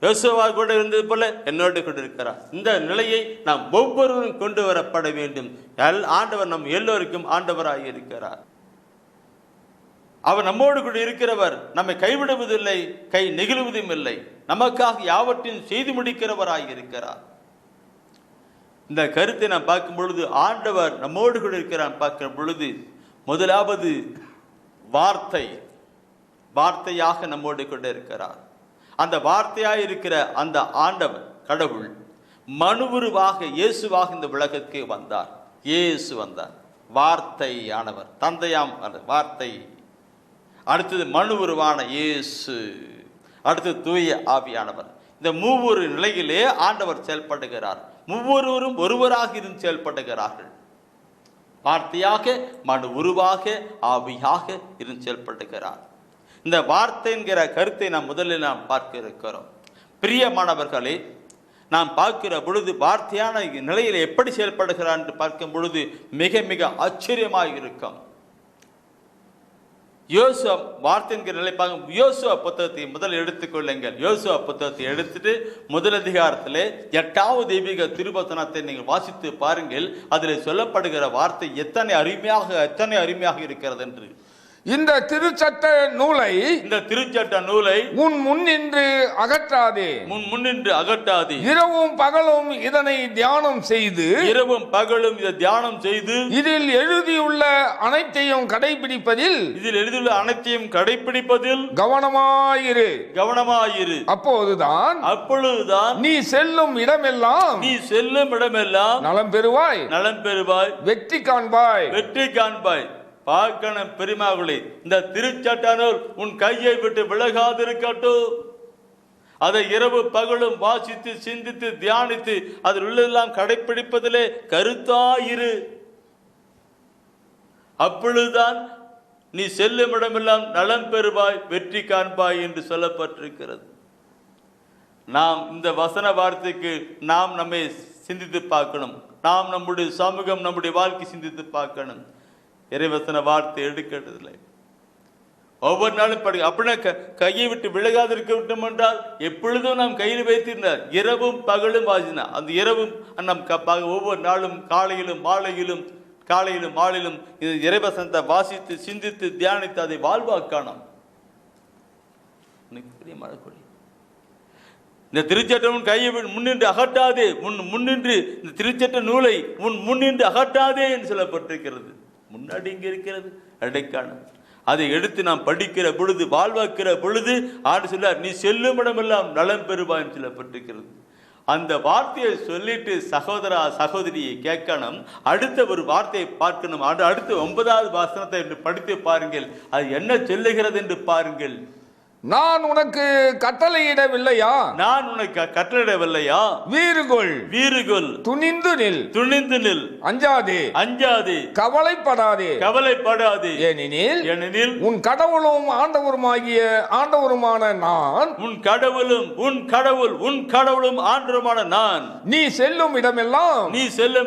யோசுவா கூட இருந்தது போல என்னோடு கூட இருக்கிறார். இந்த நிலையை நாம் ஒவ்வொருவரும் கொண்டு வரப்பட வேண்டும். ஆண்டவர் நம் எல்லோருக்கும் ஆண்டவராக இருக்கிறார். அவர் நம்மோடு கூட இருக்கிறவர், நம்மை கைவிடுவதில்லை, கை நெகிழுவதும் இல்லை. நமக்காக யாவற்றையும் செய்து முடிக்கிறவராக இருக்கிறார். இந்த கருத்தை நாம் பார்க்கும் பொழுது, ஆண்டவர் நம்மோடு கூட இருக்கிறான் பார்க்கிற பொழுது, முதலாவது வார்த்தையாக நம்மோடு கொண்டு இருக்கிறார். அந்த வார்த்தையாக இருக்கிற அந்த ஆண்டவர் கடவுள் மனுவுருவாக இயேசுவாக இந்த உலகத்துக்கு வந்தார். இயேசு வந்தார், வார்த்தையானவர், தந்தையாம் வார்த்தை. அடுத்தது மனுவுருவான இயேசு, அடுத்தது தூய ஆவியானவர். இந்த மூவொரு நிலையிலே ஆண்டவர் செயல்படுகிறார். மூவொருவரும் ஒருவராக இருந்து செயல்படுகிறார்கள். வார்த்தையாக, மனு உருவாக, ஆவியாக இருந்து செயல்படுகிறார். இந்த வார்த்தை என்கிற கருத்தை முதலில் நாம் பார்க்க இருக்கிறோம். பிரியமானவர்களே, நாம் பார்க்கிற பொழுது வார்த்தையான நிலையில் எப்படி செயல்படுகிறார் என்று பார்க்கும் பொழுது மிக மிக ஆச்சரியமாக இருக்கும். யோசுவா வார்த்தை என்கிற நிலை பார்க்க, யோசுவா புத்தகத்தை முதல் எடுத்துக்கொள்ளுங்கள். யோசுவா புத்தகத்தை எடுத்துட்டு முதல் அதிகாரத்திலே 8வது தெய்வீக திருவசனத்தை நீங்கள் வாசித்து பாருங்கள். அதில் சொல்லப்படுகிற வார்த்தை எத்தனை அருமையாக இருக்கிறது என்று. இந்த திருச்சட்ட நூலை உன் முன்னின்று அகற்றாதே. இரவும் பகலும் இதனை தியானம் செய்து இதில் எழுதியுள்ள அனைத்தையும் கடைபிடிப்பதில் கவனமாயிரு. அப்பொழுதுதான் நீ செல்லும் இடமெல்லாம் நலம் பெறுவாய், வெற்றி காண்பாய். பார்க்கணும் பெருமாளே, இந்த திருச்சட்ட நூல் உன் கையை விட்டு விலகாதிருக்கட்டும். அதை இரவு பகலும் வாசித்து சிந்தித்து தியானித்து அதில் உள்ளதெல்லாம் கடைபிடிப்பதிலே கருத்தாயிரு. அப்பொழுதுதான் நீ செல்லும் இடமெல்லாம் நலம் பெறுவாய், வெற்றி காண்பாய் என்று சொல்லப்பட்டிருக்கிறது. நாம் இந்த வசன வார்த்தைக்கு நாம் நம்மை சிந்தித்து பார்க்கணும். நாம் நம்முடைய சமூகம், நம்முடைய வாழ்க்கை சிந்தித்து பார்க்கணும். இறைவசன வார்த்தை எடுக்கிறதில்லை. ஒவ்வொரு நாளும் அப்படின்னா கையை விட்டு விலகாதிருக்க விட்டோம் என்றால் எப்பொழுதும் நாம் கையில் வைத்திருந்தார். இரவும் பகலும் வாசினா அந்த இரவும் நம் ஒவ்வொரு நாளும் காலையிலும் மாலையிலும் இது இறைவசனத்தை வாசித்து சிந்தித்து தியானித்து அதை வாழ்வாக்கானோம். இந்த திருச்சட்டம் கையை முன்னின்று அகட்டாதே, முன்னின்று இந்த திருச்சட்ட நூலை முன்னின்று அகட்டாதே என்று சொல்லப்பட்டிருக்கிறது. முன்னாடி இங்க இருக்கிறது அடைக்காணும். அதை எடுத்து நாம் படிக்கிற பொழுது, வாழ்வாக்கிற பொழுது ஆண்டு சொல்லார், நீ செல்லும் இடமெல்லாம் நலம் பெறுவான்னு சொல்லப்பட்டிருக்கிறது. அந்த வார்த்தையை சொல்லிட்டு சகோதரியை கேட்கணும். அடுத்த ஒரு வார்த்தையை பார்க்கணும். அடுத்த 9வது வசனத்தை என்று படித்து பாருங்கள். அது என்ன சொல்லுகிறது என்று பாருங்கள். நான் உனக்கு கட்டளையிடவில்லையா? வீறுகொள், துணிந்து நில், அஞ்சாதே, கவலைப்படாதே. ஏனெனில் உன் கடவுளும் ஆண்டவருமான நான், உன் கடவுளும் நான், நீ செல்லும்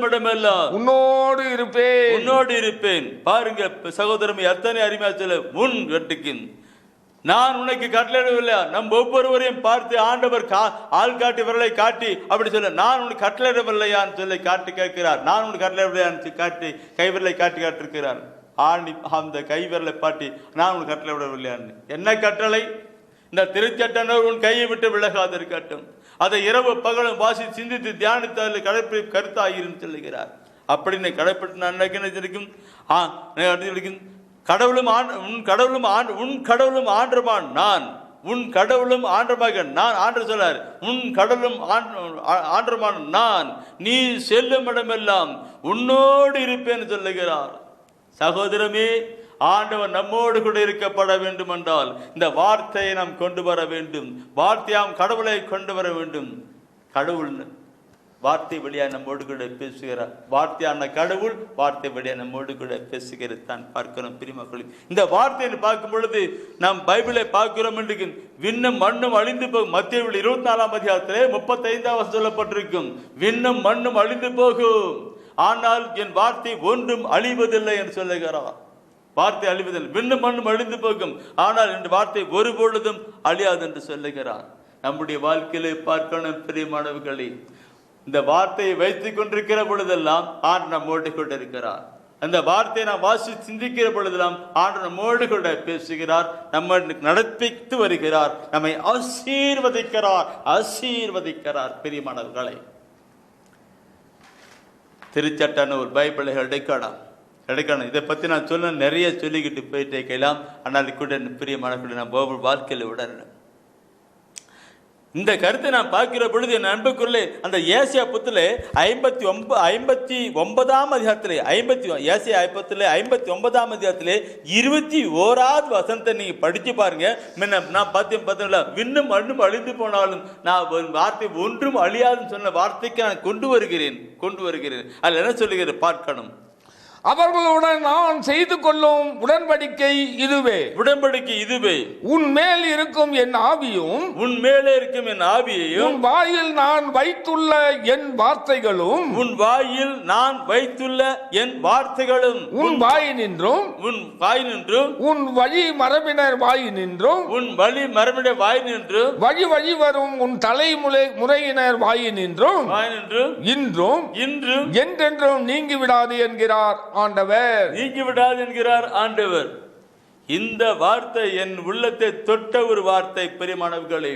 இடமெல்லாம் உன்னோடு இருப்பேன். பாருங்க சகோதரமே, எத்தனை அருமையா சொல்ல. உன் வெட்டுக்கின் நான் உனக்கு கட்டளையிடவில்லை. நம் ஒவ்வொருவரையும் பார்த்து ஆண்டவர் ஆள் காட்டி விரலை காட்டி அப்படி சொல்ல, நான் உனக்கு கட்டளையிடவில்லையான்னு சொல்லி காட்டி கேட்கிறார். நான் உனக்கு கட்டளையிடவில்லையான்னு காட்டி கைவிரலை காட்டிருக்கிறார். அந்த கைவிரலை பாட்டி நான் உனக்கு கட்டளையிடவில்லையான்னு. என்ன கட்டளை? இந்த திருச்சட்ட நூல் உன் கையை விட்டு விலகாதிருக்கட்டும். அதை இரவு பகலும் வாசி சிந்தித்து தியானித்து அதில் கடைப்பிடி கருத்தாகிரும் சொல்லுகிறார். அப்படின்னு கடைப்பிடித்து நான் நினைக்கும் உன் கடவுளும் ஆண்டவருமான நான், உன் கடவுளும் ஆண்டவராக நான். ஆண்டு சொல்லார், உன் கடவுளும் ஆண்டவருமான நான், நீ செல்லும் இடமெல்லாம் உன்னோடு இருப்பேன்னு சொல்லுகிறார். சகோதரமே, ஆண்டவர் நம்மோடு கூட இருக்கப்பட வேண்டும் என்றால் இந்த வார்த்தையை நாம் கொண்டு வர வேண்டும். வார்த்தையாம் கடவுளை கொண்டு வர வேண்டும். கடவுள் வார்த்தை வழியா நம்மோடு கூட பேசுகிறார். வார்த்தையான கடவுள் வார்த்தை வழியா நம்மோடு கூட பேசுகிறது தான் பார்க்கிறோம். பிரிமக்கள், இந்த வார்த்தையை பார்க்கும் பொழுது நாம் பைபிளை பார்க்கிறோம் என்று விண்ணும் மண்ணும் அழிந்து போகும். மத்திய 24ஆம் அதிகாரத்திலே 35வது சொல்லப்பட்டிருக்கும், விண்ணும் மண்ணும் அழிந்து போகும், ஆனால் என் வார்த்தை ஒன்றும் அழிவதில்லை என்று சொல்லுகிறார். வார்த்தை அழிவதில்லை, விண்ணும் மண்ணும் அழிந்து போகும், ஆனால் என் வார்த்தை ஒரு பொழுதும் அழியாது என்று சொல்லுகிறார். நம்முடைய வாழ்க்கையிலே பார்க்கணும் பிரியமானவர்களே, இந்த வார்த்தையை வைத்துக் கொண்டிருக்கிற பொழுதெல்லாம் ஆண்டு நம்மோடு கொண்டிருக்கிறார். அந்த வார்த்தையை நாம் வாசி சிந்திக்கிற பொழுதெல்லாம் ஆண்டு நம்மோடு கூட பேசுகிறார், நம்ம நடப்பித்து வருகிறார், நம்மை ஆசீர்வதிக்கிறார். பிரியமானவர்களை, திருச்சட்ட நூல் பைபிளை எடுக்கலாம். கிடைக்கணும். இதை பற்றி நான் சொல்ல நிறைய சொல்லிக்கிட்டு போயிட்டே இருக்கலாம். ஆனால் கூட பிரியமான நான் வாழ்க்கையில் விடணும். இந்த கருத்தை நான் பார்க்கிற பொழுது என் அன்புக்குள்ளே அந்த ஏசியா புத்திலே 59ஆம் அதிகாரத்திலே ஏசியா 59ஆம் அதிகாரத்திலே 21வது வசனத்தை நீங்க படிச்சு பாருங்க. நான் பார்த்தீங்களா, விண்ணும் மண்ணும் அழிந்து போனாலும் நான் வார்த்தை ஒன்றும் அழியாதுன்னு சொன்ன வார்த்தைக்கு நான் கொண்டு வருகிறேன். அதில் என்ன சொல்லுகிறேன் பார்க்கணும். அவர்களுடன் நான் செய்து கொள்ளும் உடன்படிக்கை இதுவே. உன் மேல் இருக்கும் என் ஆவியும் உன் வாயில் நான் வைத்துள்ள என் வார்த்தைகளும் உன் வாயினின்றும் உன் வழி மரபினர் வாயினின்றும் வழி வழி வரும் உன் தலைமுறையினர் வாயினின்றும் இன்றும் என்றென்றும் நீங்கிவிடாது என்கிறார் ஆண்டவர். இந்த வார்த்தை என் உள்ளத்தை தொட்ட ஒரு வார்த்தை. பெரியமானவர்களை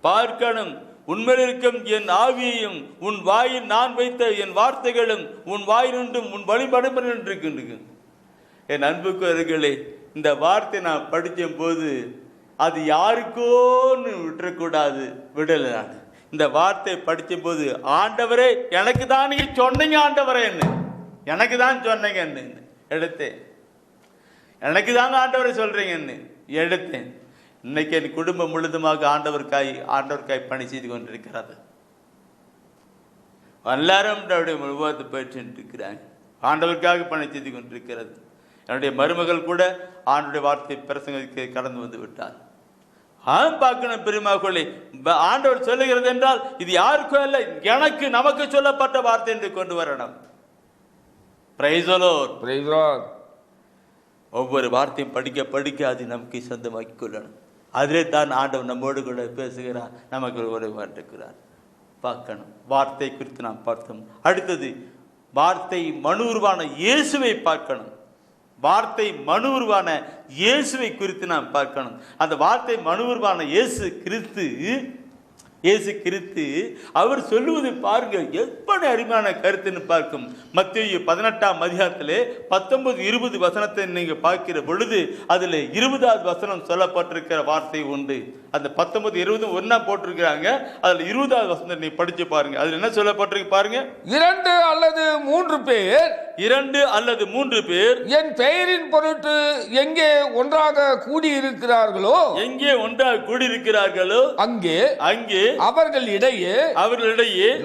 பார்க்கணும். உண்மையில் இருக்கும் என் ஆவியையும் உன் வாயில் நான் வைத்த என் வார்த்தைகளும் உன் வாயினும் உன் வழிபடுபடு இருக்கின்றன. என் அன்புக்குரியவர்களே, இந்த வார்த்தை நான் படிக்கும் போது அது யாருக்கோன்னு விட்டுறக்கூடாது, விடல. நான் இந்த வார்த்தை படிக்கும் போது, ஆண்டவரே எனக்கு தான் நீங்க சொன்னீங்க, ஆண்டவரே எனக்கு தான் சொன்னீங்க எடுத்தேன். எனக்கு தாங்க ஆண்டவரை சொல்றீங்கன்னு எடுத்தேன். இன்னைக்கு என் குடும்பம் முழுதுமாக ஆண்டவர்காய் பணி செய்து கொண்டிருக்கிறது. எல்லாரும் முழுவதை போயிட்டு இருக்கிறாங்க. ஆண்டவருக்காக பணி செய்து கொண்டிருக்கிறது. என்னுடைய மருமகள் கூட ஆண்டுடைய வார்த்தை பிரசங்கத்தை கடந்து வந்து விட்டார். பார்க்கணும் பெருமாக்களே, ஆண்டவர் சொல்லுகிறது என்றால் இது யாருக்கும் இல்லை, எனக்கு நமக்கு சொல்லப்பட்ட வார்த்தை என்று கொண்டு வரணும். ஒவ்வொரு வார்த்தையும் படிக்க அது நமக்கு சொந்தமாக்கி கொள்ளணும். அதிலே தான் ஆண்டவர் நம்மோடு கூட பேசுகிறார், நமக்கு உருவாக்குகிறார். பார்க்கணும். வார்த்தை குறித்து நாம் பார்த்தோம். அடுத்தது வார்த்தை மனு உருவான இயேசுவை பார்க்கணும். வார்த்தை மனு உருவான இயேசுவை குறித்து நாம் பார்க்கணும். அந்த வார்த்தை மனு உருவான இயேசு கிறிஸ்து அவர் சொல்லுவது பாருங்க, எப்படி அருமையான கருத்துன்னு பார்க்கும். மத்தேயு 18ஆம் அதிகாரத்திலே 19-20 வசனத்தை நீங்க பார்க்கிற பொழுது அதுல 20வது வசனம் சொல்லப்பட்டிருக்கிற வார்த்தை உண்டு. அந்த 19-20 ஒன்னா போட்டிருக்கிறாங்க. அதுல 20வது வசனத்தை நீ படிச்சு பாருங்க. அதுல என்ன சொல்லப்பட்டிருக்கு பாருங்க. 2 அல்லது 3 பேர் என் பெயரின் பொருட்டு எங்கே ஒன்றாக கூடியிருக்கிறார்களோ அங்கே அவர்களிடையே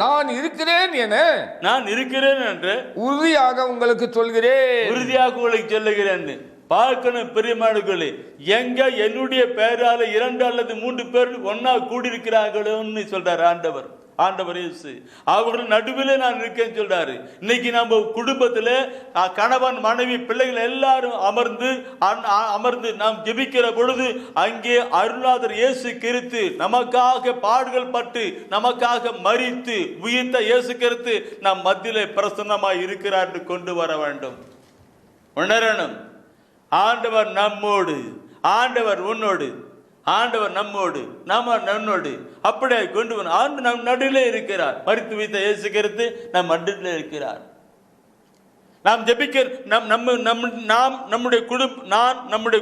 நான் இருக்கிறேன் என்று உறுதியாக உங்களுக்கு சொல்லுகிறேன். பார்க்கணும் பெரியமாடுகளே, எங்க என்னுடைய பெயரால 2 அல்லது 3 பேர் ஒன்னா கூடியிருக்கிறார்களோன்னு சொல்றாரு ஆண்டவர் இயேசு. அவர்கள் நடுவில் நான் இருக்கேன்னு சொல்றாரு. இன்னைக்கு நம்ம குடும்பத்துல கணவன் மனைவி பிள்ளைகள் எல்லாரும் அமர்ந்து நாம் ஜெபிக்கிற பொழுது அங்கே அருளாதர் இயேசு கிறிஸ்து நமக்காக பாடுகள் பட்டு நமக்காக மரித்து உயிர்த்த இயேசு கிறிஸ்து நம் மத்தியிலே பிரசன்னமாய் இருக்கிறார் என்று கொண்டு வர வேண்டும். உணரணும். ஆண்டவர் நம்மோடு, ஆண்டவர் உன்னோடு, ஆண்டவர் நம்மோடு, நன்னோடு அப்படியே கொண்டு வந்து நம் நடுவிலே இருக்கிறார். மரித்து வைத்த இயேசு கிறிஸ்து நம் நடுவிலே இருக்கிறார். நாம் ஜெபிக்க நம்முடைய குடும்பம் நம்முடைய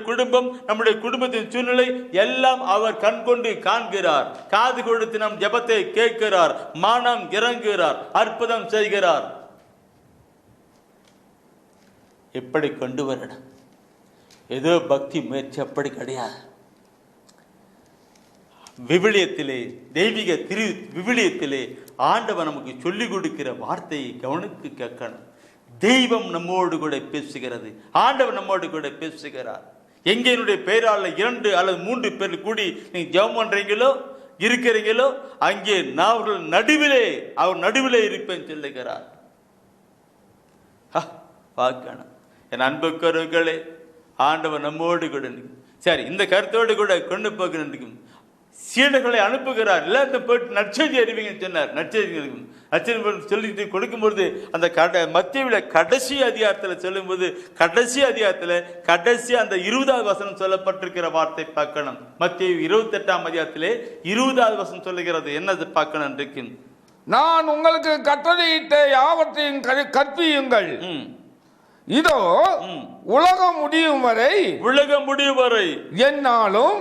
குடும்பத்தின் சூழ்நிலை எல்லாம் அவர் கண் கொண்டு காண்கிறார். காது கொடுத்து நம் ஜெபத்தை கேட்கிறார். மனம் இறங்குகிறார். அற்புதம் செய்கிறார். எப்படி கொண்டு வரணும்? ஏதோ பக்தி முயற்சி அப்படி கிடையாது. விவிலியத்திலே தெய்வீக விவிலியத்திலே ஆண்டவர் நமக்கு சொல்லிக் கொடுக்கிற வார்த்தையை கவனித்து கேட்கணும். தெய்வம் நம்மோடு கூட பேசுகிறது. ஆண்டவர் நம்மோடு கூட பேசுகிறார். எங்கே என்னுடைய பெயரால் 2 அல்லது 3 பேர் கூடி நீங்க ஜெபம் பண்றீங்களோ இருக்கிறீங்களோ அங்கே நான் அவர் நடுவிலே இருப்பேன் சொல்லுகிறார். பார்க்கணும். என் அன்புக்கருகளே, ஆண்டவர் நம்மோடு கூட. சரி, இந்த கருத்தோடு கூட கொண்டு போகிறேன். சீடர்களை அனுப்புகிறார். எல்லாத்தையும் போயிட்டு நற்செய்தி அறிவிங்க சொன்னார். நற்செய்தி சொல்லிட்டு கொடுக்கும்பொழுது அந்த மத்தேயுவில கடைசி அதிகாரத்தில் சொல்லும்போது கடைசி அந்த 20வது வசனம் சொல்லப்பட்டிருக்கிற வார்த்தை பார்க்கணும். மத்தேயு 28ஆம் அதிகாரத்திலே 20வது வசனம் சொல்லுகிறது. என்னது பார்க்கணும் இருக்கு. நான் உங்களுக்கு கட்டளையிட்ட யாவற்றையும் கற்பியுங்கள். இதோ உலகம் முடியும் வரை என்னாலும்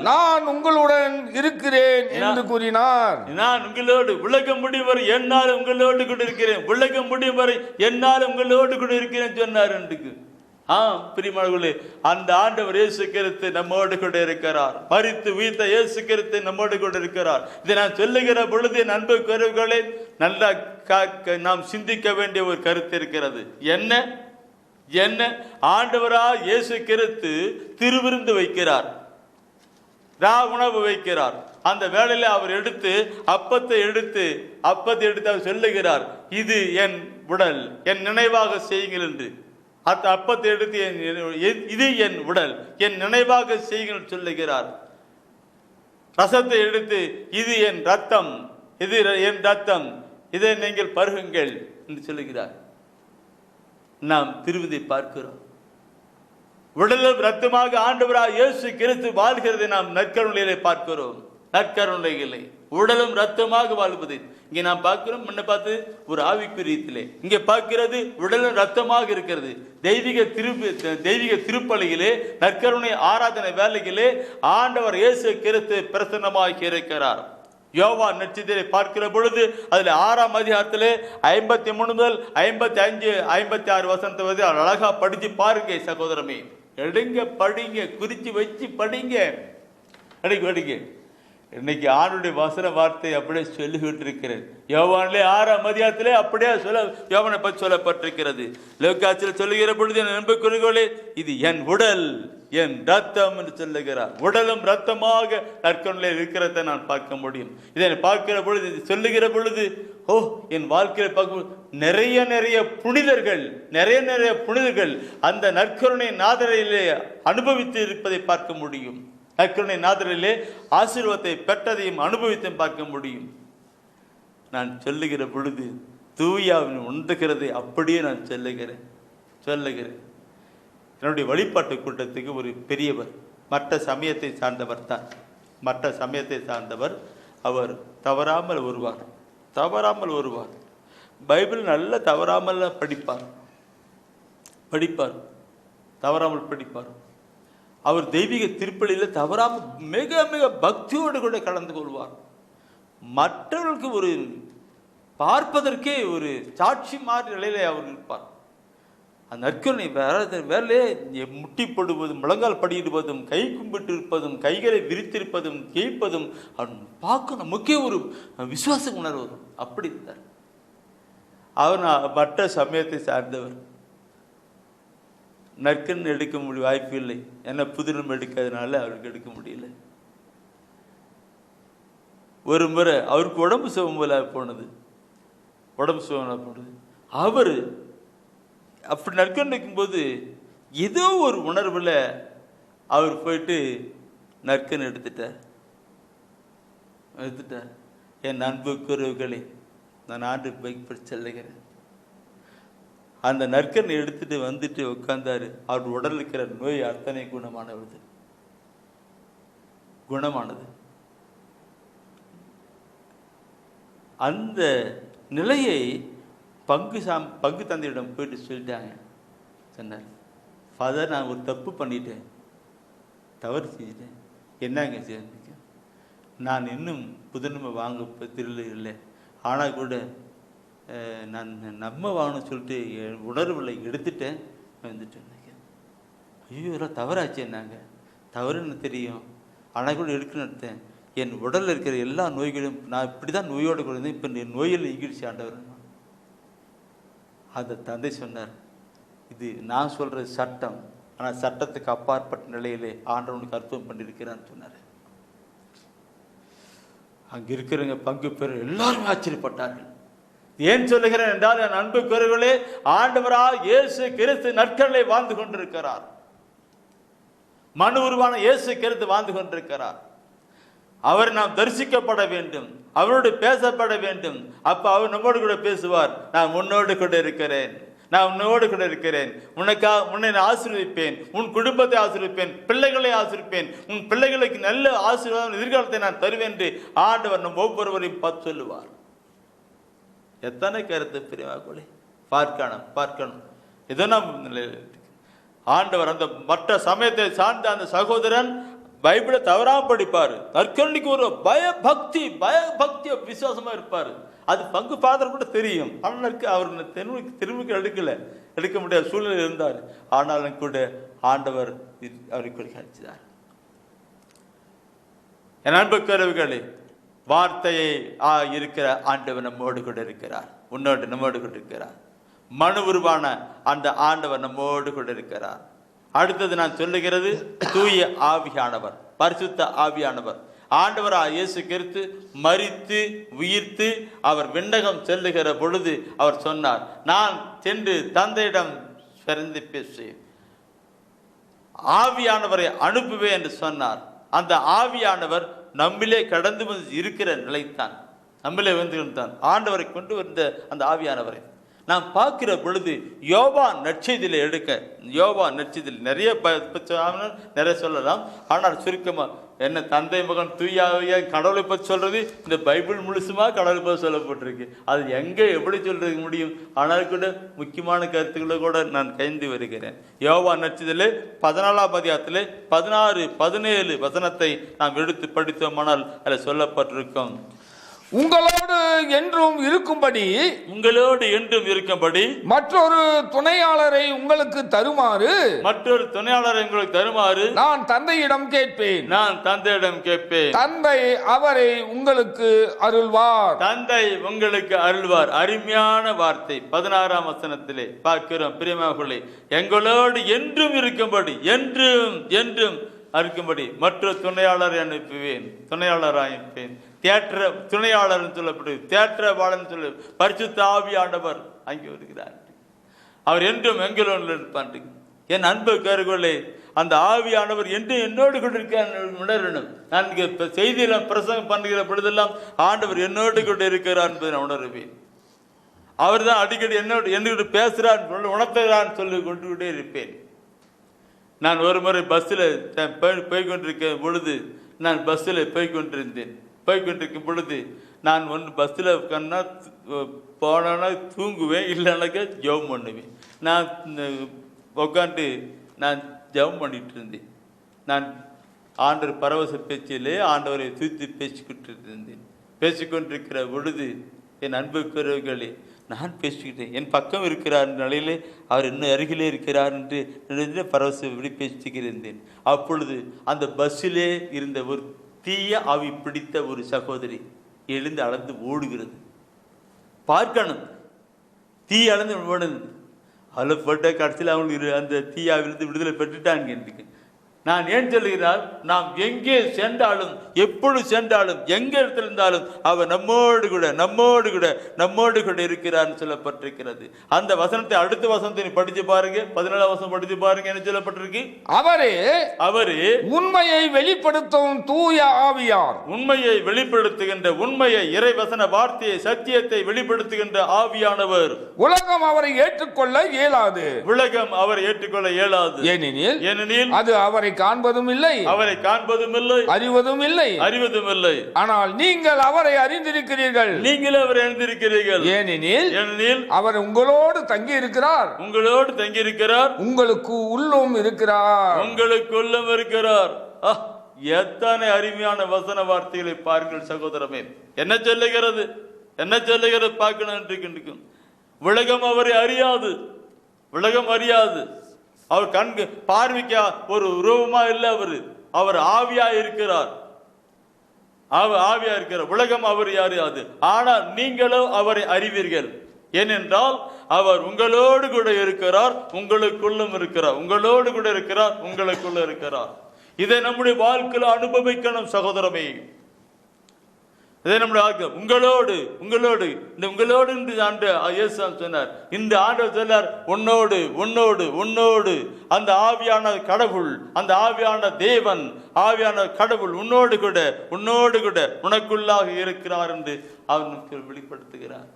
நான் உங்களுடன் இருக்கிறேன் என்று கூறினார். நான் உங்களோடு உலகம் முடியும் வரை என்னாலும் உங்களோடு கூட இருக்கிறேன், உலகம் முடியும் வரை என்னாலும் உங்களோடு கூட இருக்கிறேன் சொன்னார். பிரியமானவர்களே, அந்த ஆண்டவர் இயேசு கிறிஸ்து நம்மோடு கூட இருக்கிறார். மரித்து உயிர்த்த இயேசு கிறிஸ்து நம்மோடு கூட இருக்கிறார். இதை நான் சொல்லுகிற பொழுது என் அன்புக்குரியவர்களே, நல்லா நாம் சிந்திக்க வேண்டிய ஒரு கருத்து இருக்கிறது. என்ன ஆண்டவரா இயேசு கிறிஸ்து திருவிருந்து வைக்கிறார், உணவு வைக்கிறார். அந்த வேளையில அவர் அப்பத்தை எடுத்து அவர் சொல்லுகிறார், இது என் உடல், என் நினைவாக செய்யுங்கள் என்று. அந்த அப்பத்தை எடுத்து இது என் உடல், என் நினைவாக செய்யுங்கள் சொல்லுகிறார். ரசத்தை எடுத்து இது என் ரத்தம், இது என் ரத்தம், இதை நீங்கள் பருகுங்கள் என்று சொல்லுகிறார். நாம் திருவிதை பார்க்கிறோம். உடலும் ரத்தமாக ஆண்டவராக இயேசு கிறிஸ்து வாழ்கிறதை நாம் நற்கருணையிலே பார்க்கிறோம். நற்கருணைகளை உடலும் ரத்தமாக வாழ்வது இங்கே நாம் பார்க்கிறோம். முன்ன பார்த்து ஒரு ஆவிக்குரியத்திலே, இங்கே பார்க்கிறது உடலும் ரத்தமாக இருக்கிறது. தெய்வீக திருப்பலியிலே, நற்கருணை ஆராதனை வேலையிலே ஆண்டவர் இயேசு கிறிஸ்து பிரசன்னமாக இருக்கிறார். யோவான் நட்சத்திரத்தை பார்க்கிற பொழுது அதில் 6ஆம் அதிகாரத்திலே 53 முதல் 55, 56 வசனத்தை அழகா படிச்சு பாருங்க சகோதரமே. எடுங்க, படிங்க, குறிச்சு வச்சு படிங்க, படிங்க. இன்னைக்கு ஆண்டுடைய வசன வார்த்தை அப்படியே சொல்லிக்கிட்டு இருக்கிறேன். யோவானிலே 6ஆம் அதிகாரத்திலே அப்படியே யோவானை பற்றி சொல்லப்பட்டிருக்கிறது. லூக்காசில் சொல்லுகிற பொழுது என் நண்பர்களே, இது என் உடல், என் ரத்தம் என்று சொல்லுகிறார். உடலும் ரத்தமாக நற்கருணையில் இருக்கிறத நான் பார்க்க முடியும். இதை பார்க்கிற பொழுது, சொல்லுகிற பொழுது, என் வாழ்க்கையில் பார்க்கும் நிறைய புனிதர்கள் அந்த நற்கருணை நாதரிலே அனுபவித்து இருப்பதை பார்க்க முடியும். நற்கருணை நாதரிலே ஆசீர்வாதத்தை பெற்றதையும் அனுபவித்தையும் பார்க்க முடியும். நான் சொல்லுகிற பொழுது தூயாவின் உண்டுகிறதை அப்படியே நான் சொல்லுகிறேன். என்னுடைய வழிபாட்டு கூட்டத்துக்கு ஒரு பெரியவர், மற்ற சமயத்தை சார்ந்தவர் அவர் தவறாமல் வருவார். பைபிள் நல்ல தவறாமல் படிப்பார். அவர் தெய்வீக திருப்பலியில் தவறாமல் மிக மிக பக்தியோடு கூட கலந்து கொள்வார். மற்றவர்களுக்கு ஒரு பார்ப்பதற்கே ஒரு சாட்சி மாதிரி நிலையிலே அவர் இருப்பார். அந்த நற்கருணை வேலையே முட்டிப்படுவதும், முழங்கால் படியிடுவதும், கை கும்பிட்டு இருப்பதும், கைகளை விரித்திருப்பதும், கேட்பதும் பார்க்க நமக்கே ஒரு விசுவாச உணர்வு வரும். அப்படி இருந்தார் அவர். மற்ற சமயத்தை சார்ந்தவர். நற்கன் எடுக்க வாய்ப்பு இல்லை, ஏன்னா புதினம் எடுக்கிறதுனால அவருக்கு எடுக்க முடியல. ஒரு முறை அவருக்கு உடம்பு சுகமில்லாத போனது. அவர் அப்படி நற்கன் எடுக்கும்போது ஏதோ ஒரு உணர்வுல அவர் போயிட்டு நற்கன் எடுத்துட்டார். என் அன்புக்குறவுகளே, நான் ஆண்டு பைக் பற்றி செல்லுகிறேன். அந்த நற்கனை எடுத்துட்டு வந்துட்டு உட்கார்ந்தாரு. அவர் உடல் இருக்கிற நோய் அத்தனை குணமானது. அந்த நிலையை பங்கு தந்தையிடம் போயிட்டு சொன்னார், ஃபாதர், நான் ஒரு தப்பு பண்ணிட்டேன், தவறு செஞ்சிட்டேன். என்னங்க செய்ய, நான் இன்னும் புதுநன்மை வாங்க திருள் இல்லை, ஆனால் கூட நான் நம்ம வாங்கணும்னு சொல்லிட்டு என் உணர்வுகளை எடுத்துட்டேன், வந்துட்டேன். ஐயோ, எல்லாம் தவறாச்சு. என்னங்க தவறுன்னு தெரியும், ஆனால் கூட எடுக்கணும்னு எடுத்தேன். என் உடலில் இருக்கிற எல்லா நோய்களும், நான் இப்படி தான் நோயோடு கூட இருந்தேன், இப்போ என் நோயில் ஈகிடுச்சு ஆண்டவர். அந்த தந்தை சொன்னார், இது நான் சொல்கிற சட்டம், ஆனால் சட்டத்துக்கு அப்பாற்பட்ட நிலையிலே ஆண்டவனுக்கு அர்ப்பணம் பண்ணியிருக்கிறான்னு சொன்னார். அங்கே இருக்கிறவங்க பங்கு பெற எல்லாரும் ஆச்சரியப்பட்டார்கள். ஏன் சொல்லுகிறேன் என்றால், என் அன்புக்குரியவர்களே, ஆண்டவராக இயேசு கிறிஸ்து நற்கருணை வாழ்ந்து கொண்டிருக்கிறார். மனு உருவான இயேசு கிறிஸ்து வாழ்ந்து கொண்டிருக்கிறார். அவர் நாம் தரிசிக்கப்பட வேண்டும், அவரோடு பேசப்பட வேண்டும். அப்ப அவர் நம்மோடு கூட பேசுவார். நான் உன்னோடு கூட இருக்கிறேன், நான் உன்னோடு கூட இருக்கிறேன், உன்னை ஆசீர்வதிப்பேன், உன் குடும்பத்தை ஆசீர்வதிப்பேன், பிள்ளைகளை ஆசீர்வதிப்பேன், உன் பிள்ளைகளுக்கு நல்ல ஆசீர்வாதம் எதிர்காலத்தை நான் தருவேன் என்று ஆண்டவர் நம் ஒவ்வொருவரையும் பார்த்து சொல்லுவார். எத்தனை கருத்து பிரிவாக்குள்ளே பார்க்கணும். இதெல்லாம் ஆண்டவர் அந்த மற்ற சமயத்தை சார்ந்த அந்த சகோதரன் பைபிளை தவறாம படிப்பார். நற்கருணைக்கு ஒரு பயபக்தி விசுவாசமா இருப்பார். அது பங்கு ஃபாதர் கூட தெரியும். ஆனால் அவர் திரும்பிக்கு எடுக்க முடியாத சூழ்நிலை இருந்தார். ஆனாலும் கூட ஆண்டவர் அவருக்கு கிடைச்சார். என் அன்புக்குரியவர்களே, வார்த்தையை இருக்கிற ஆண்டவர் நம்மோடு கூட இருக்கிறார். உன்னோடு நம்மோடு கூட இருக்கிறார். மனு உருவான அந்த ஆண்டவர் நம்மோடு கூட இருக்கிறார். அடுத்தது நான் சொல்லுகிறது தூய ஆவியானவர், பரிசுத்த ஆவியானவர். ஆண்டவராக இயேசு கிறிஸ்து மரித்து உயிர்த்து அவர் விண்ணகம் செல்லுகிற பொழுது அவர் சொன்னார், நான் சென்று தந்தையிடம் பிறந்து பேசி ஆவியானவரை அனுப்புவேன் என்று சொன்னார். அந்த ஆவியானவர் நம்மிலே கடந்து வந்து இருக்கிற நிலைத்தான், நம்மிலே வந்து ஆண்டவரை கொண்டு வந்த அந்த ஆவியானவரை நாம் பார்க்கிற பொழுது யோவான் நற்செய்தியில யோவான் நற்செய்தியில் நிறைய சொல்லலாம். ஆனால் சுருக்கமா என்ன தந்தை மகன் தூயாவியா கடவுளை பற்றி சொல்றது இந்த பைபிள் முழுசுமா கடவுளை பற்றி சொல்லப்பட்டிருக்கு. அது எங்க எப்படி சொல்றது முடியும்? ஆனால் கூட முக்கியமான கருத்துக்களை கூட நான் கைந்து வருகிறேன். யோவான் நற்செய்தியிலே 14ஆம் அதிகாரத்திலே 16, 17 வசனத்தை நாம் எடுத்து படித்தோமானால் அதில் சொல்லப்பட்டிருக்கும், உங்களோடு என்றும் இருக்கும்படி மற்றொரு துணையாளரை உங்களுக்கு தருமாறு நான் தந்தையிடம் கேட்பேன். தந்தை அவரை உங்களுக்கு அருள்வார். அருமையான வார்த்தை 16ஆம் வசனத்திலே பார்க்கிறோம். பிரியமானவர்களே, எங்களோடு என்றும் இருக்கும்படி இருக்கும்படி மற்ற துணையாளரை அனுப்புவேன். துணையாளர் சொல்லப்பட்டு தேற்றவாளன் சொல்ல பரிசுத்த ஆவியானவர் அங்கே வருகிறார். அவர் என்றும் எங்களோடு இருப்பார். என் அன்பு கருவிலே அந்த ஆவியானவர் என்று என்னோடு கூட உணரணும். நான் இங்கே செய்தியில பிரசங்கம் பண்ணுகிற பொழுதெல்லாம் ஆண்டவர் என்னோடு கூட இருக்கிறார் என்பதை நான் உணர்வேன். அவர் தான் அடிக்கடி என்னோடு பேசுகிறார், உணர்த்துகிறான்னு சொல்லி கொண்டுகிட்டே இருப்பேன். நான் ஒரு முறை பஸ்ஸில் போய்கொண்டிருக்க பொழுது போய்கொண்டிருக்கும் பொழுது நான் பஸ்ஸில் போனா தூங்குவேன், இல்லைனாக்கா ஜெபம் பண்ணுவேன். நான் உட்காந்து நான் ஜெபம் பண்ணிட்டு இருந்தேன். நான் ஆண்டவர் பரவச பேச்சிலே ஆண்டவரை தூத்தி பேசிக்கொண்டிருக்கிற பொழுது என் அன்புக்குரியவர்களே, நான் பேசிக்கிட்டேன். என் பக்கம் இருக்கிறார் நிலையிலே அவர் இன்னும் அருகிலே இருக்கிறார் என்று பரவசப்படி பேசிக்கிறேன். அப்பொழுது அந்த பஸ்ஸிலே இருந்த ஒரு தீய ஆவி பிடித்த ஒரு சகோதரி எழுந்து அளந்து ஓடுகிறது. பார்க்கணும், தீ அளந்து ஓடுது. அதில் போட்ட கடைசியில் அவங்களுக்கு அந்த தீயாவிலிருந்து விடுதலை பெற்றுட்டாங்க. எனக்கு நான் ஏன் சொல்லுகிறார், நாம் எங்கே சென்றாலும் எப்பொழுது சென்றாலும் எங்க இடத்துல இருந்தாலும் அவர் நம்மோடு கூட இருக்கிறார்னு சொல்லப்பட்டிருக்கிறது. அந்த வசனத்தை அடுத்த வசனத்தை படிச்சு பாருங்க, 17ஆம் வசனம் படிச்சு பாருங்க. என்ன சொல்லப்பட்டிருக்கு? அவரே உண்மையை வெளிப்படுத்தும் தூய ஆவியார். உண்மையை வெளிப்படுத்துகின்ற, உண்மையை இறைவசன வார்த்தையை சத்தியத்தை வெளிப்படுத்துகின்ற ஆவியானவர். உலகம் அவரை ஏற்றுக்கொள்ள இயலாது. ஏனெனில் அது அவரை காண்பதும் இல்லை, அறிவதும் இல்லை. ஆனால் நீங்கள் அவரை அறிந்திருக்கிறீர்கள். ஏனெனில் அவர் உங்களோடு தங்கி இருக்கிறார். உங்களுக்கு உள்ளும் இருக்கிறார். எத்தனை அருமையான வசன வார்த்தைகளை பாருங்கள் சகோதரமே. என்ன சொல்லுகிறது பார்க்கணும். உலகம் அவரை அறியாது. அவர் கண்கு பார்வைக்கா ஒரு உருவமா இல்லை. அவர் ஆவியா இருக்கிறார். உலகம் அவர் அறியாது. ஆனால் நீங்களோ அவரை அறிவீர்கள். ஏனென்றால் அவர் உங்களோடு கூட இருக்கிறார், உங்களுக்குள்ளும் இருக்கிறார். இதை நம்முடைய வாழ்க்கையில் அனுபவிக்கணும் சகோதரமே. இதை நம்முடைய வாழ்க்கை உங்களோடு சொன்னார். இந்த ஆண்டவர் சொன்னார், உன்னோடு அந்த ஆவியான கடவுள், அந்த ஆவியான தேவன், ஆவியான கடவுள் உன்னோடு கூட உனக்குள்ளாக இருக்கிறார் என்று அவனுக்கு வெளிப்படுத்துகிறார்.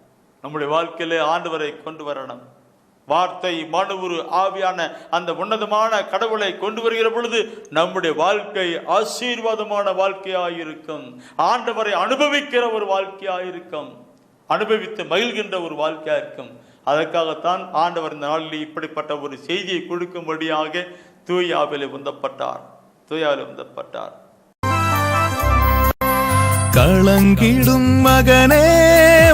நம்முடைய வாழ்க்கையிலே ஆண்டவரை கொண்டு வரணும். வார்த்தை மனுவுரு ஆவியான அந்த உன்னதமான கடவுளை கொண்டு வருகிற பொழுது நம்முடைய வாழ்க்கை ஆசீர்வாதமான வாழ்க்கையாயிருக்கும். ஆண்டவரை அனுபவிக்கிற ஒரு வாழ்க்கையாயிருக்கும். அனுபவித்து மகிழ்கின்ற ஒரு வாழ்க்கையாயிருக்கும். அதற்காகத்தான் ஆண்டவர் இந்த நாளில் இப்படிப்பட்ட ஒரு செய்தியை கொடுக்கும்படியாக தூய ஆவியிலே உந்தப்பட்டார். களங்கிடும் மகனே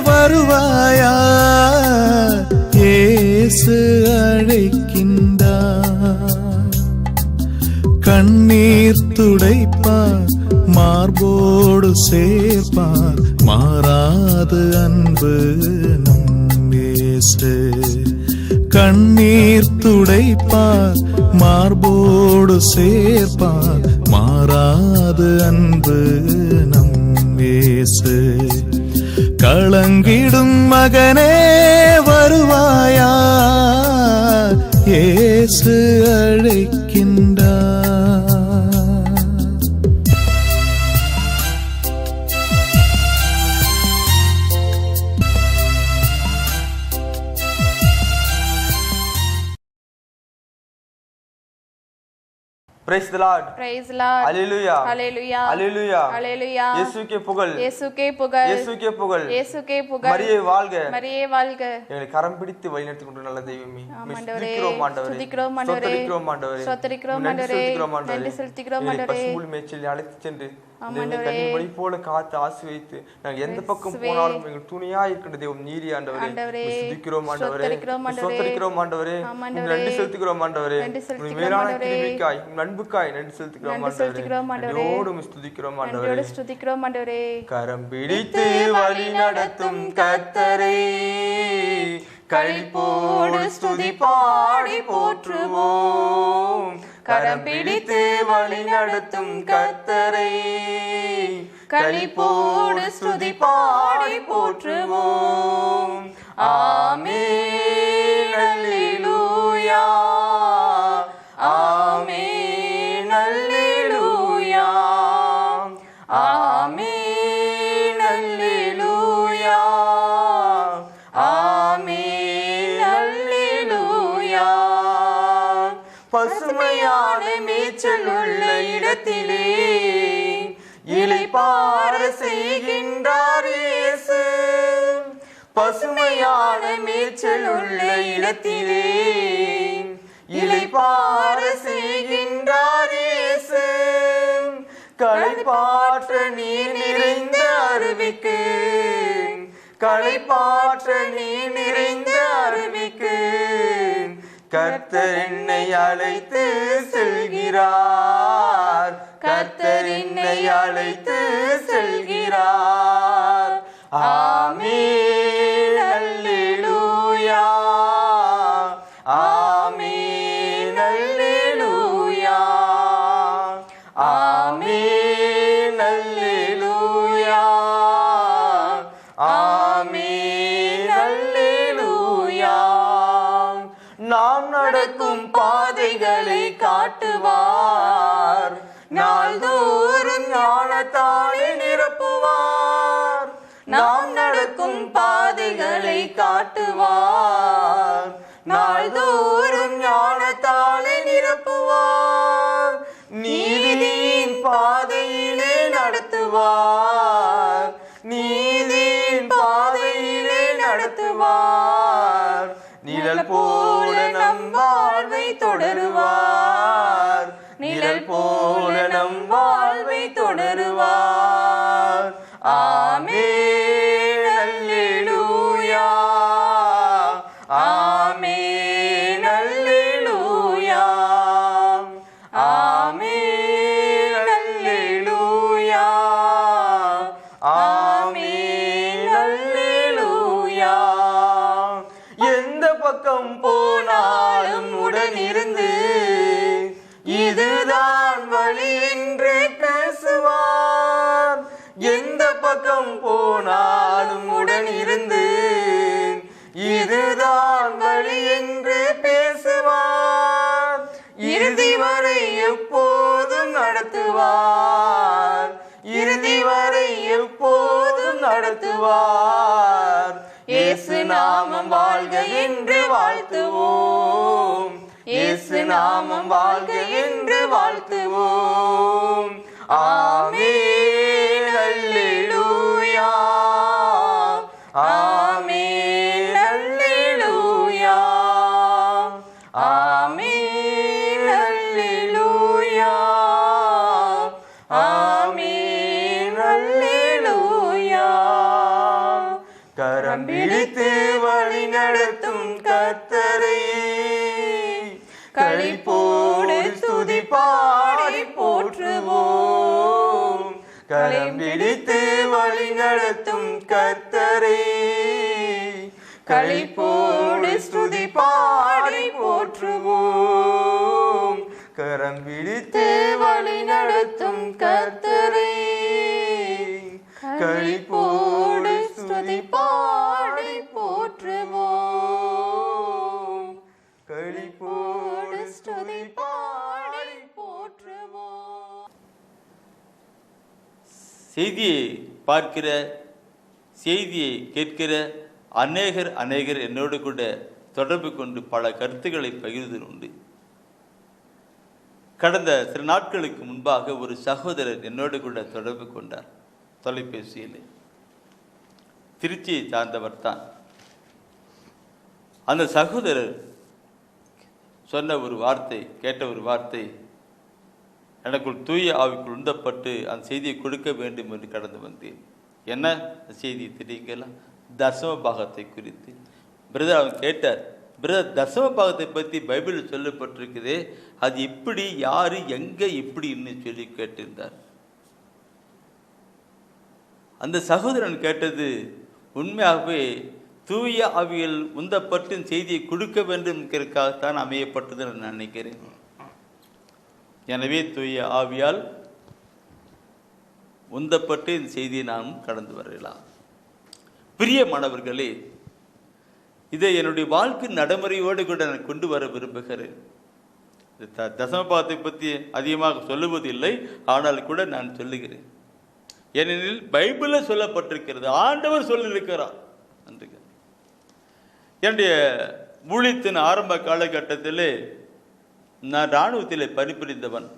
வருவாயா, இயேசு அழைக்கின்றார். கண்ணீர் துடைப்பார், மார்போடு சேர்ப்பார், மாறாது அன்பு நம் இயேசு. கண்ணீர் துடைப்பார், மார்போடு சேர்ப்பார், மாறாது அன்பு நம் இயேசு. களங்கிடும் மகனே வருவாயா, இயேசு அழைக்கின்றார். Praise the Lord. Praise the Lord. Hallelujah. Hallelujah. Hallelujah. Hallelujah. இயேசுவுக்கே புகழ். இயேசுவுக்கே புகழ். இயேசுவுக்கே புகழ். இயேசுவுக்கே புகழ். மரியே வாழ்க. மரியே வாழ்க. எங்களை கரம் பிடித்து வழிநடத்தி கொண்ட நல்ல தெய்வமே. ஸ்துதிக்கிறோம் ஆண்டவரே. ஸ்துதிக்கிறோம் ஆண்டவரே. ஸ்தோத்திரிக்கிறோம் ஆண்டவரே. நன்றி செலுத்துகிறோம் ஆண்டவரே. பசும்புல் மேய்ச்சலில் அழைத்து சென்று கண்மணி போல காத்து ஆசீர்வதித்து நாங்கள் எந்த பக்கம் போனாலும் எங்கள் துணையா இருக்கின்ற தெய்வம் நீரே ஆண்டவரே. ஸ்துதிக்கிறோம் ஆண்டவரே. ஸ்தோத்திரிக்கிறோம் ஆண்டவரே. நன்றி செலுத்துகிறோம் ஆண்டவரே. மேலான கிருபைக்காய் அன்புக்காய் நன்றி செலுத்துகிறோம் ஆண்டவரே. ஸ்துதிக்கிறோம் ஆண்டவரே. கரம் பிடித்து வழி நடத்தும் கர்த்தரை களிப்போடு ஸ்துதி பாடி போற்றுவோம். கரம் பிடித்து வழி நடத்தும் கர்த்தரை களிப்போடு ஸ்துதி பாடி போற்றுவோம். ஆமென் அல்லேலூயா, ஆமென் அல்லேலூயா, ஆமென் அல்லேலூயா, ஆமென் அல்லேலூயா. பசுமையான மேய்ச்சல் உள்ள இடத்திலே இளைப்பாற செய்கின்றார் இயேசு. பசுமையான மேய்ச்சல் உள்ள இடத்திலே இளைப்பாற செய்கின்றார் இயேசு. களைப்பாற்ற நீர் நிறைந்த அருவிக்கு, களைப்பாற்ற நீர் நிறைந்த அருவிக்கு கர்த்தர் என்னை அழைத்து செல்கிறார். கர்த்தர் என்னை அழைத்து செல்கிறார். ஆமென் அல்லேலூயா, ஆமென் அல்லேலூயா, ஆமென் அல்லேலூயா, ஆமென் அல்லேலூயா. நாம் நடக்கும் பாதைகளை காட்டுவார், நாள்தோறும் ஞானத்தாலே நிரப்புவார். நாம் நடக்கும் பாதைகளை காட்டுவார், நாள்தோறும் ஞானத்தாலே நிரப்புவார். நீதியின் பாதையிலே நடத்துவார், நீதியின் பாதையிலே நடத்துவார். நிழல் போல நம் வாழ்வை தொடருவார், நிழல் போல நம் வாழ்வை தொடருவார். ஆமென் அல்லேலூயா, ஆமென் அல்லேலூயா, ஆமென் அல்லேலூயா, ஆமென் அல்லேலூயா. எந்த பக்கம் போனாலும் உடனிருந்து இதுதான் வழி என்று பேசுவார். எந்த பக்கம் போனாலும் உடனிருந்து இதுதான் வழி என்று பேசுவார். இறுதி வரை எப்போதும் நடத்துவார், இறுதி வரை எப்போதும் நடத்துவார். இயேசு நாமம் வாழ்க என்று வாழ்த்துவோம், இயேசு நாமம் வாழ்க என்று வாழ்த்துவோம். ஆமென் அல்லேலூயா, ஆமென் அல்லேலூயா. கரம் பிடித்து வழி நடத்தும் கர்த்தரை களிப்போடு ஸ்துதி பாடி போற்றுவோம். கரம் பிடித்து வழி நடத்தும் கர்த்தரை களிப்போடு ஸ்துதி பாடி போற்றுவோம். கரம் பிடித்து வழி நடத்தும் கர்த்தரை களிப்போடு ஸ்துதி பாடி போற்றுவோம். களிப்போடு ஸ்துதி பாடி போற்றுவோம். செய்தியை பார்க்கிற, செய்தியை கேட்கிற அநேகர் என்னோடு கூட தொடர்பு கொண்டு பல கருத்துக்களை பகிர்ந்து உண்டு. கடந்த சில நாட்களுக்கு முன்பாக ஒரு சகோதரர் என்னோடு கூட தொடர்பு கொண்டார் தொலைபேசியில். திருச்சியை சார்ந்தவர் தான். அந்த சகோதரர் சொன்ன ஒரு வார்த்தை, கேட்ட ஒரு வார்த்தை, எனக்குள் தூய ஆவிக்குள் உந்தப்பட்டு அந்த செய்தியை கொடுக்க வேண்டும் என்று கடந்து வந்தேன். என்ன செய்தி தெரியுங்களா? தசம பாகத்தை குறித்து. பிரதர் அவன் கேட்டார், பிரதர் தசம பாகத்தை பற்றி பைபிளில் சொல்லப்பட்டிருக்குது, அது எப்படி, யாரு, எங்க, எப்படின்னு சொல்லி கேட்டிருந்தார். அந்த சகோதரன் கேட்டது உண்மையாகவே தூய ஆவியில் உந்தப்பட்டு செய்தியை கொடுக்க வேண்டும் என்கிறதுக்காகத்தான் அமையப்பட்டது நான் நினைக்கிறேன். எனவே தூய ஆவியால் உந்தப்பட்டு இந்த செய்தியை நாம் கடந்து வரலாம். பிரியமானவர்களே, இதை என்னுடைய வாழ்க்கை நடைமுறையோடு கூட நான் கொண்டு வர விரும்புகிறேன். தசமபாகத்தை பற்றி அதிகமாக சொல்லுவதில்லை, ஆனால் கூட நான் சொல்லுகிறேன். ஏனெனில் பைபிளில் சொல்லப்பட்டிருக்கிறது, ஆண்டவர் சொல்லியிருக்கிறார். என்னுடைய ஊழியத்தின் ஆரம்ப காலகட்டத்தில் நான் இராணுவத்தில் பணிபுரிந்தவன்.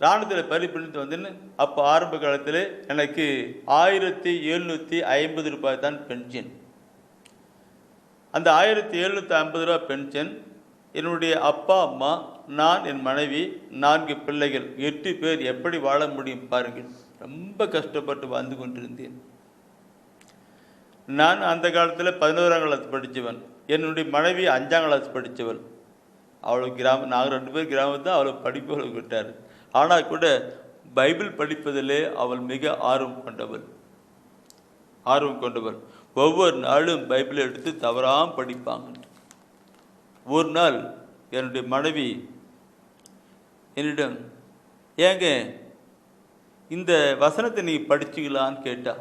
இராணுவத்தில் பணிபுரிந்து வந்தேன்னு அப்போ ஆரம்ப காலத்தில் எனக்கு 1750 ரூபாய் தான் பென்ஷன். அந்த 1750 ரூபாய் பென்ஷன் என்னுடைய அப்பா, அம்மா, நான், என் மனைவி, 4 பிள்ளைகள், 8 பேர் எப்படி வாழ முடியும் பாருங்கள். ரொம்ப கஷ்டப்பட்டு வாழ்ந்து கொண்டிருந்தேன். நான் அந்த காலத்தில் 11ஆம் கிளாஸ் படித்தவன். என்னுடைய மனைவி 5ஆம் கிளாஸ் படித்தவள். அவளுக்கு நாங்கள் 2 பேர் கிராமத்தான் அவளை படிப்பு அவளுக்கு விட்டார். ஆனால் கூட பைபிள் படிப்பதிலே அவள் மிக ஆர்வம் கொண்டவள். ஒவ்வொரு நாளும் பைபிளை எடுத்து தவறாமல் படிப்பாங்க. ஒரு நாள் என்னுடைய மனைவி என்னிடம், ஏங்க இந்த வசனத்தை நீ படிச்சுக்கலான்னு கேட்டா.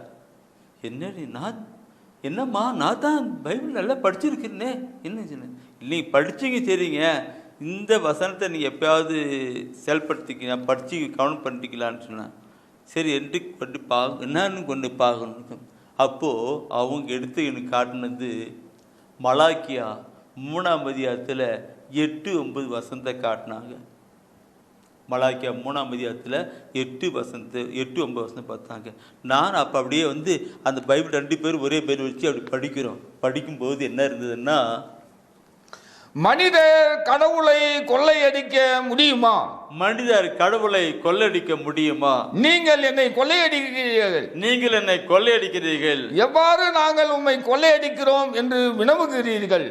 என்னம்மா, நான் தான் பைபிள் நல்லா படிச்சிருக்கிறேனே, என்ன சொன்ன, நீ படிச்சுங்க, சரிங்க, இந்த வசனத்தை நீ எப்பயாவது செயல்படுத்திக்க, படிச்சு கவனம் பண்ணிக்கலான்னு சொன்னான். சரி என்று கொண்டு என்னன்னு கொண்டு பார்க்கணும். அப்போது அவங்க எடுத்து எனக்கு காட்டினது மலாக்கியா 3ஆம் அதிகாரத்தில் 8-9 வசனத்தை காட்டினாங்க. மலாக்கியா 3ஆம் அதிகாரத்தில் 8-9 வசனம் பார்த்தாங்க. நான் அப்போ அப்படியே அந்த பைபிள் 2 பேர் ஒரே பேர் வச்சு அப்படி படிக்கிறோம். படிக்கும்போது என்ன இருந்ததுன்னா, மனிதர் கடவுளை கொள்ளையடிக்க முடியுமா? மனிதர் கடவுளை கொள்ளையடிக்க முடியுமா? நீங்கள் என்னை கொள்ளையடிக்கிறீர்கள். எவ்வாறு நாங்கள் உம்மை கொள்ளையடிக்கிறோம் என்று வினவுகிறீர்கள்.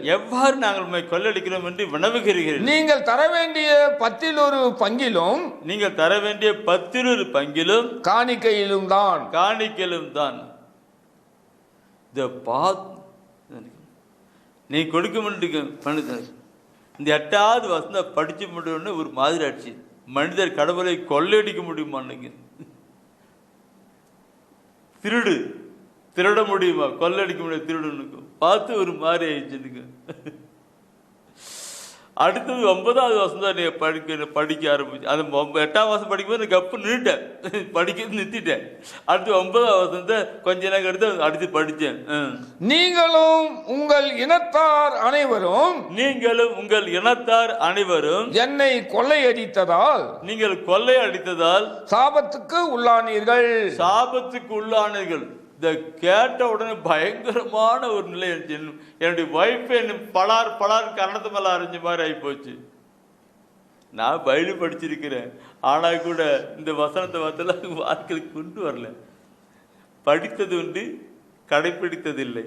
நீங்கள் தர வேண்டிய 10 பங்கிலும் காணிக்கையிலும் தான் நீ கொடுக்க முடியும். இந்த 8வது வசனம் படிச்சு முடியும்னு ஒரு மாதிரி ஆச்சு. மனிதர் கடவுளை கொள்ளையடிக்க முடியுமா? திருட முடியுமா? கொள்ளையடிக்க முடியும் திருடனுக்கு பார்த்து ஒரு மாதிரி ஆயிடுச்சுனுங்க. அடுத்தது 9வது வசனம் நீ படிக்க ஆரம்பிச்சு. அந்த 8ஆம் வசனம் படிக்கும்போது எனக்கு கப்பு நின்றுட்டேன், படிக்கிறது நிறுத்திட்டேன். அடுத்து 9வது வசனத்தை கொஞ்ச நேரம் எடுத்து அடுத்து படித்தேன். நீங்களும் உங்கள் இனத்தார் அனைவரும் என்னை கொள்ளையடித்ததால் சாபத்துக்கு உள்ளானீர்கள். இதை கேட்ட உடனே பயங்கரமான ஒரு நிலை. என்னுடைய வைஃபை பலார் கரணத்து மேலே அரைஞ்ச மாதிரி ஆகிப்போச்சு. நான் பைபிள் படிச்சிருக்கிறேன், ஆனால் கூட இந்த வசனத்தை பார்த்தெல்லாம் வாழ்க்கைக்கு கொண்டு வரல. படித்தது உண்டு, கடைப்பிடித்ததில்லை.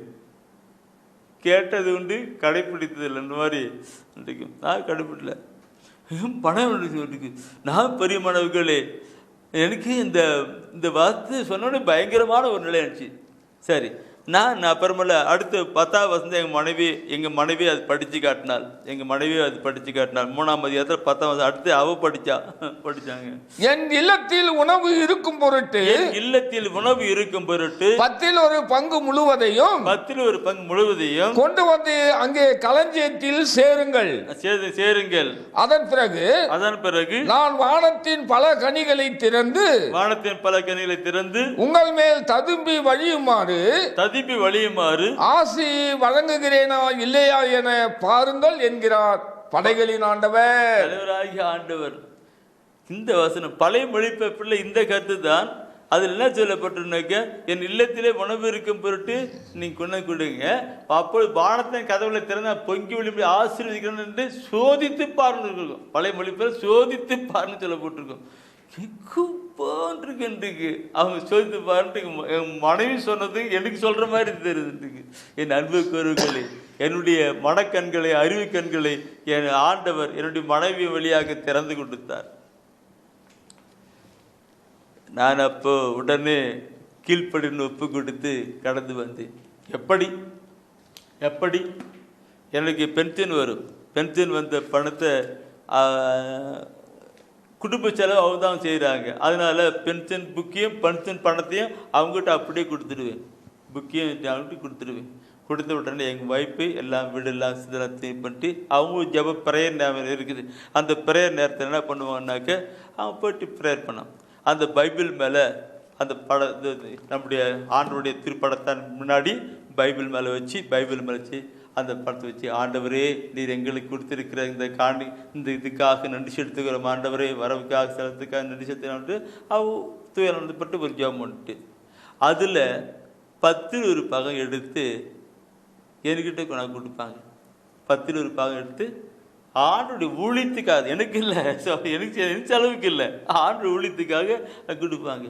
கேட்டது உண்டு, கடைப்பிடித்ததில்லை. இந்த மாதிரி நான் கடைப்பிடிக்கல. பணம் இருக்கு. நான் பெரியமானவர்களே, எனக்கு இந்த வார்த்தை சொன்னோடனே பயங்கரமான ஒரு நிலை இருந்துச்சு. சரி, நான் அப்புறமேல அடுத்து 10ஆம் வசனம் எங்கள் மனைவி அது படித்து காட்டினாள். எங்கள் மனைவி அது படித்து காட்டினாள். 3ஆம் அதிகாரத்தில் 10ஆம் வசனம் அடுத்து அவ படித்தாங்க. என் இல்லத்தில் உணவு இருக்கும் பொருட்டு, இல்லத்தில் உணவு இருக்கும் பொருட்டு 10ல் ஒரு பங்கு முழுவதையும் கொண்டு வந்து அங்கே களஞ்சியத்தில் சேருங்கள். அதன் பிறகு நான் வானத்தின் பல கனிகளை திறந்து உங்கள் மேல் ததும்பி வழியுமாறு ஆசி வழங்குகிறேனா இல்லையா என பாருங்கள் என்கிறார் படைகளின் ஆண்டவர். இந்த வசனம் பழைய மொழிபெயர்ப்பில் இந்த கருத்து தான். அதில் என்ன சொல்லப்பட்டிருக்க, என் இல்லத்திலே உணவு இருக்கும் பொருட்டு நீங்க கொண்டு கொடுங்க, அப்பொழுது வானத்தின் கதவுகளை திறந்து பொங்கி விழும்படி ஆசீர்வதிக்கிறேன் என்று சோதித்து பாருன்னு இருக்கும். பழைய மொழிபெயர்ப்பு சோதித்து பாருன்னு சொல்லப்பட்டிருக்கும். போன்றிருக்கு அவங்க சோதித்து பாருட்டு என் மனைவி சொன்னது எனக்கு சொல்ற மாதிரி தெரியுது. என் அன்பு கருவுகளை, என்னுடைய மனக்கண்களை, அறிவு கண்களை என் ஆண்டவர் என்னுடைய மனைவி வழியாக திறந்து கொடுத்தார். நான் அப்போ உடனே கீழ்ப்படின்னு ஒப்பு கொடுத்து கடந்து வந்தேன். எப்படி எனக்கு பென்ஷன் வரும். பென்ஷன் வந்த பணத்தை குடும்ப செலவு அவங்க தான் செய்கிறாங்க. அதனால பென்ஷன் புக்கையும் பென்ஷன் பணத்தையும் அவங்ககிட்ட அப்படியே கொடுத்துடுவேன். புக்கையும் அவங்ககிட்ட கொடுத்துடுவேன். கொடுத்த உடனே எங்கள் வைப்பு எல்லாம் வீடெல்லாம் சிதறத்தையும் பண்ணிட்டு அவங்க ஜப ப்ரேயர் நேரம் இருக்குது. அந்த ப்ரேயர் நேரத்தில் என்ன பண்ணுவாங்கன்னாக்க அவன் போய்ட்டு ப்ரேயர் பண்ணான். அந்த பைபிள் மேலே அந்த நம்முடைய ஆண்டவருடைய திருப்படத்தை முன்னாடி பைபிள் மேலே வச்சு அந்த படத்தை வச்சு, ஆண்டவரே நீர் எங்களுக்கு கொடுத்திருக்கிற இந்த இதுக்காக நன்றி செலுத்துகிறோம் ஆண்டவரே, வரவுக்காக செலுத்துக்காக நன்றி செலுத்தினான்ட்டு துயரப்பட்டு ஒரு ஜெபம் பண்ணிட்டு அதில் 10ல் ஒரு பாகம் எடுத்து என்கிட்ட கொண்டாந்து கொடுப்பாங்க. 10ல் ஒரு பாகம் எடுத்து ஆண்டுடைய ஊழியத்துக்காக, எனக்கு இல்லை, எனக்கு செலவுக்கு இல்லை, ஆண்டு ஊழியத்துக்காக கொடுப்பாங்க.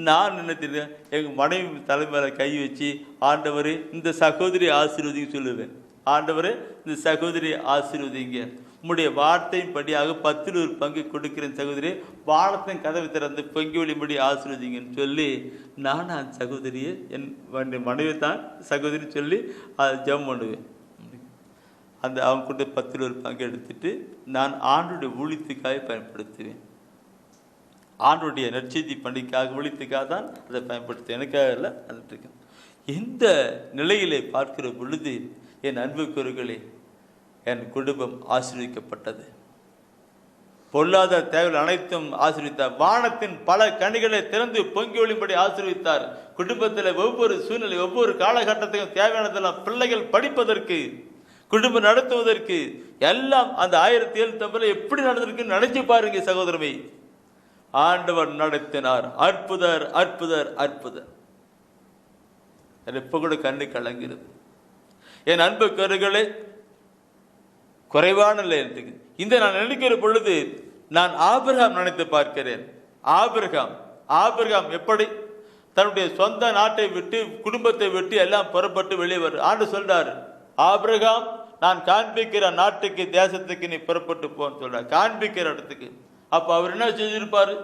நான் என்ன தெரியும், எங்கள் மனைவி தலைமையில கை வச்சு ஆண்டவரே இந்த சகோதரி ஆசீர்வதிங்க சொல்லுவேன். ஆண்டவரே இந்த சகோதரி ஆசீர்வதிங்க, உம்முடைய வார்த்தையின் படியாக 10ல் ஒரு பங்கு கொடுக்கிறேன் சகோதரி, வானத்தின் கதவை திறந்து பொங்கி ஒளிபடி ஆசீர்வதிங்கன்னு சொல்லி நான் அந்த சகோதரியை என் மனைவி தான் சகோதரி சொல்லி அதை ஜெபம் பண்ணுவேன். அந்த அவங்க கொண்டு 10ல் ஒரு பங்கு எடுத்துட்டு நான் ஆண்டுடைய ஊழியத்துக்காக பயன்படுத்துவேன். ஆண்டுடைய நற்செய்தி பண்டிகைக்காக ஊழியத்துக்காக தான் அதை பயன்படுத்துவேன், எனக்காக இல்லை. அதுக்கு இந்த நிலையிலே பார்க்கிற பொழுது என் அன்புக்குறவுகளே, என் குடும்பம் ஆசீர்வதிக்கப்பட்டது. பொருளாதார தேவைகள் அனைத்தும் ஆசீர்வதித்தார். வானத்தின் பல கனிகளை திறந்து பொங்கி ஒளிபடி ஆசீர்வதித்தார். குடும்பத்தில் ஒவ்வொரு சூழ்நிலை, ஒவ்வொரு காலகட்டத்துக்கும் தேவையானதெல்லாம் பிள்ளைகள் படிப்பதற்கு, குடும்பம் நடத்துவதற்கு எல்லாம் அந்த 1750 எப்படி நடந்திருக்கு நினைச்சு பாருங்க சகோதரமே. ஆண்டவர் நடத்தினார். அற்புதர் அற்புதர் அற்புதர். எப்ப கூட கண்ணு கலங்கிறது. என் அன்பு கருகளே, குறைவான இல்லை. இந்த நான் நினைக்கிற பொழுது நான் ஆபிரகாம் நினைத்து பார்க்கிறேன். ஆபிரகாம் எப்படி தன்னுடைய சொந்த நாட்டை விட்டு குடும்பத்தை விட்டு எல்லாம் புறப்பட்டு வெளியே வர ஆண்டு சொல்றாரு, ஆபிரகாம் நான் காண்பிக்கிற நாட்டுக்கு தேசத்துக்கு நீ புறப்பட்டு போன்னு சொல்றார், காண்பிக்கிற இடத்துக்கு. அப்ப அவர் என்ன செஞ்சிருப்பாரு?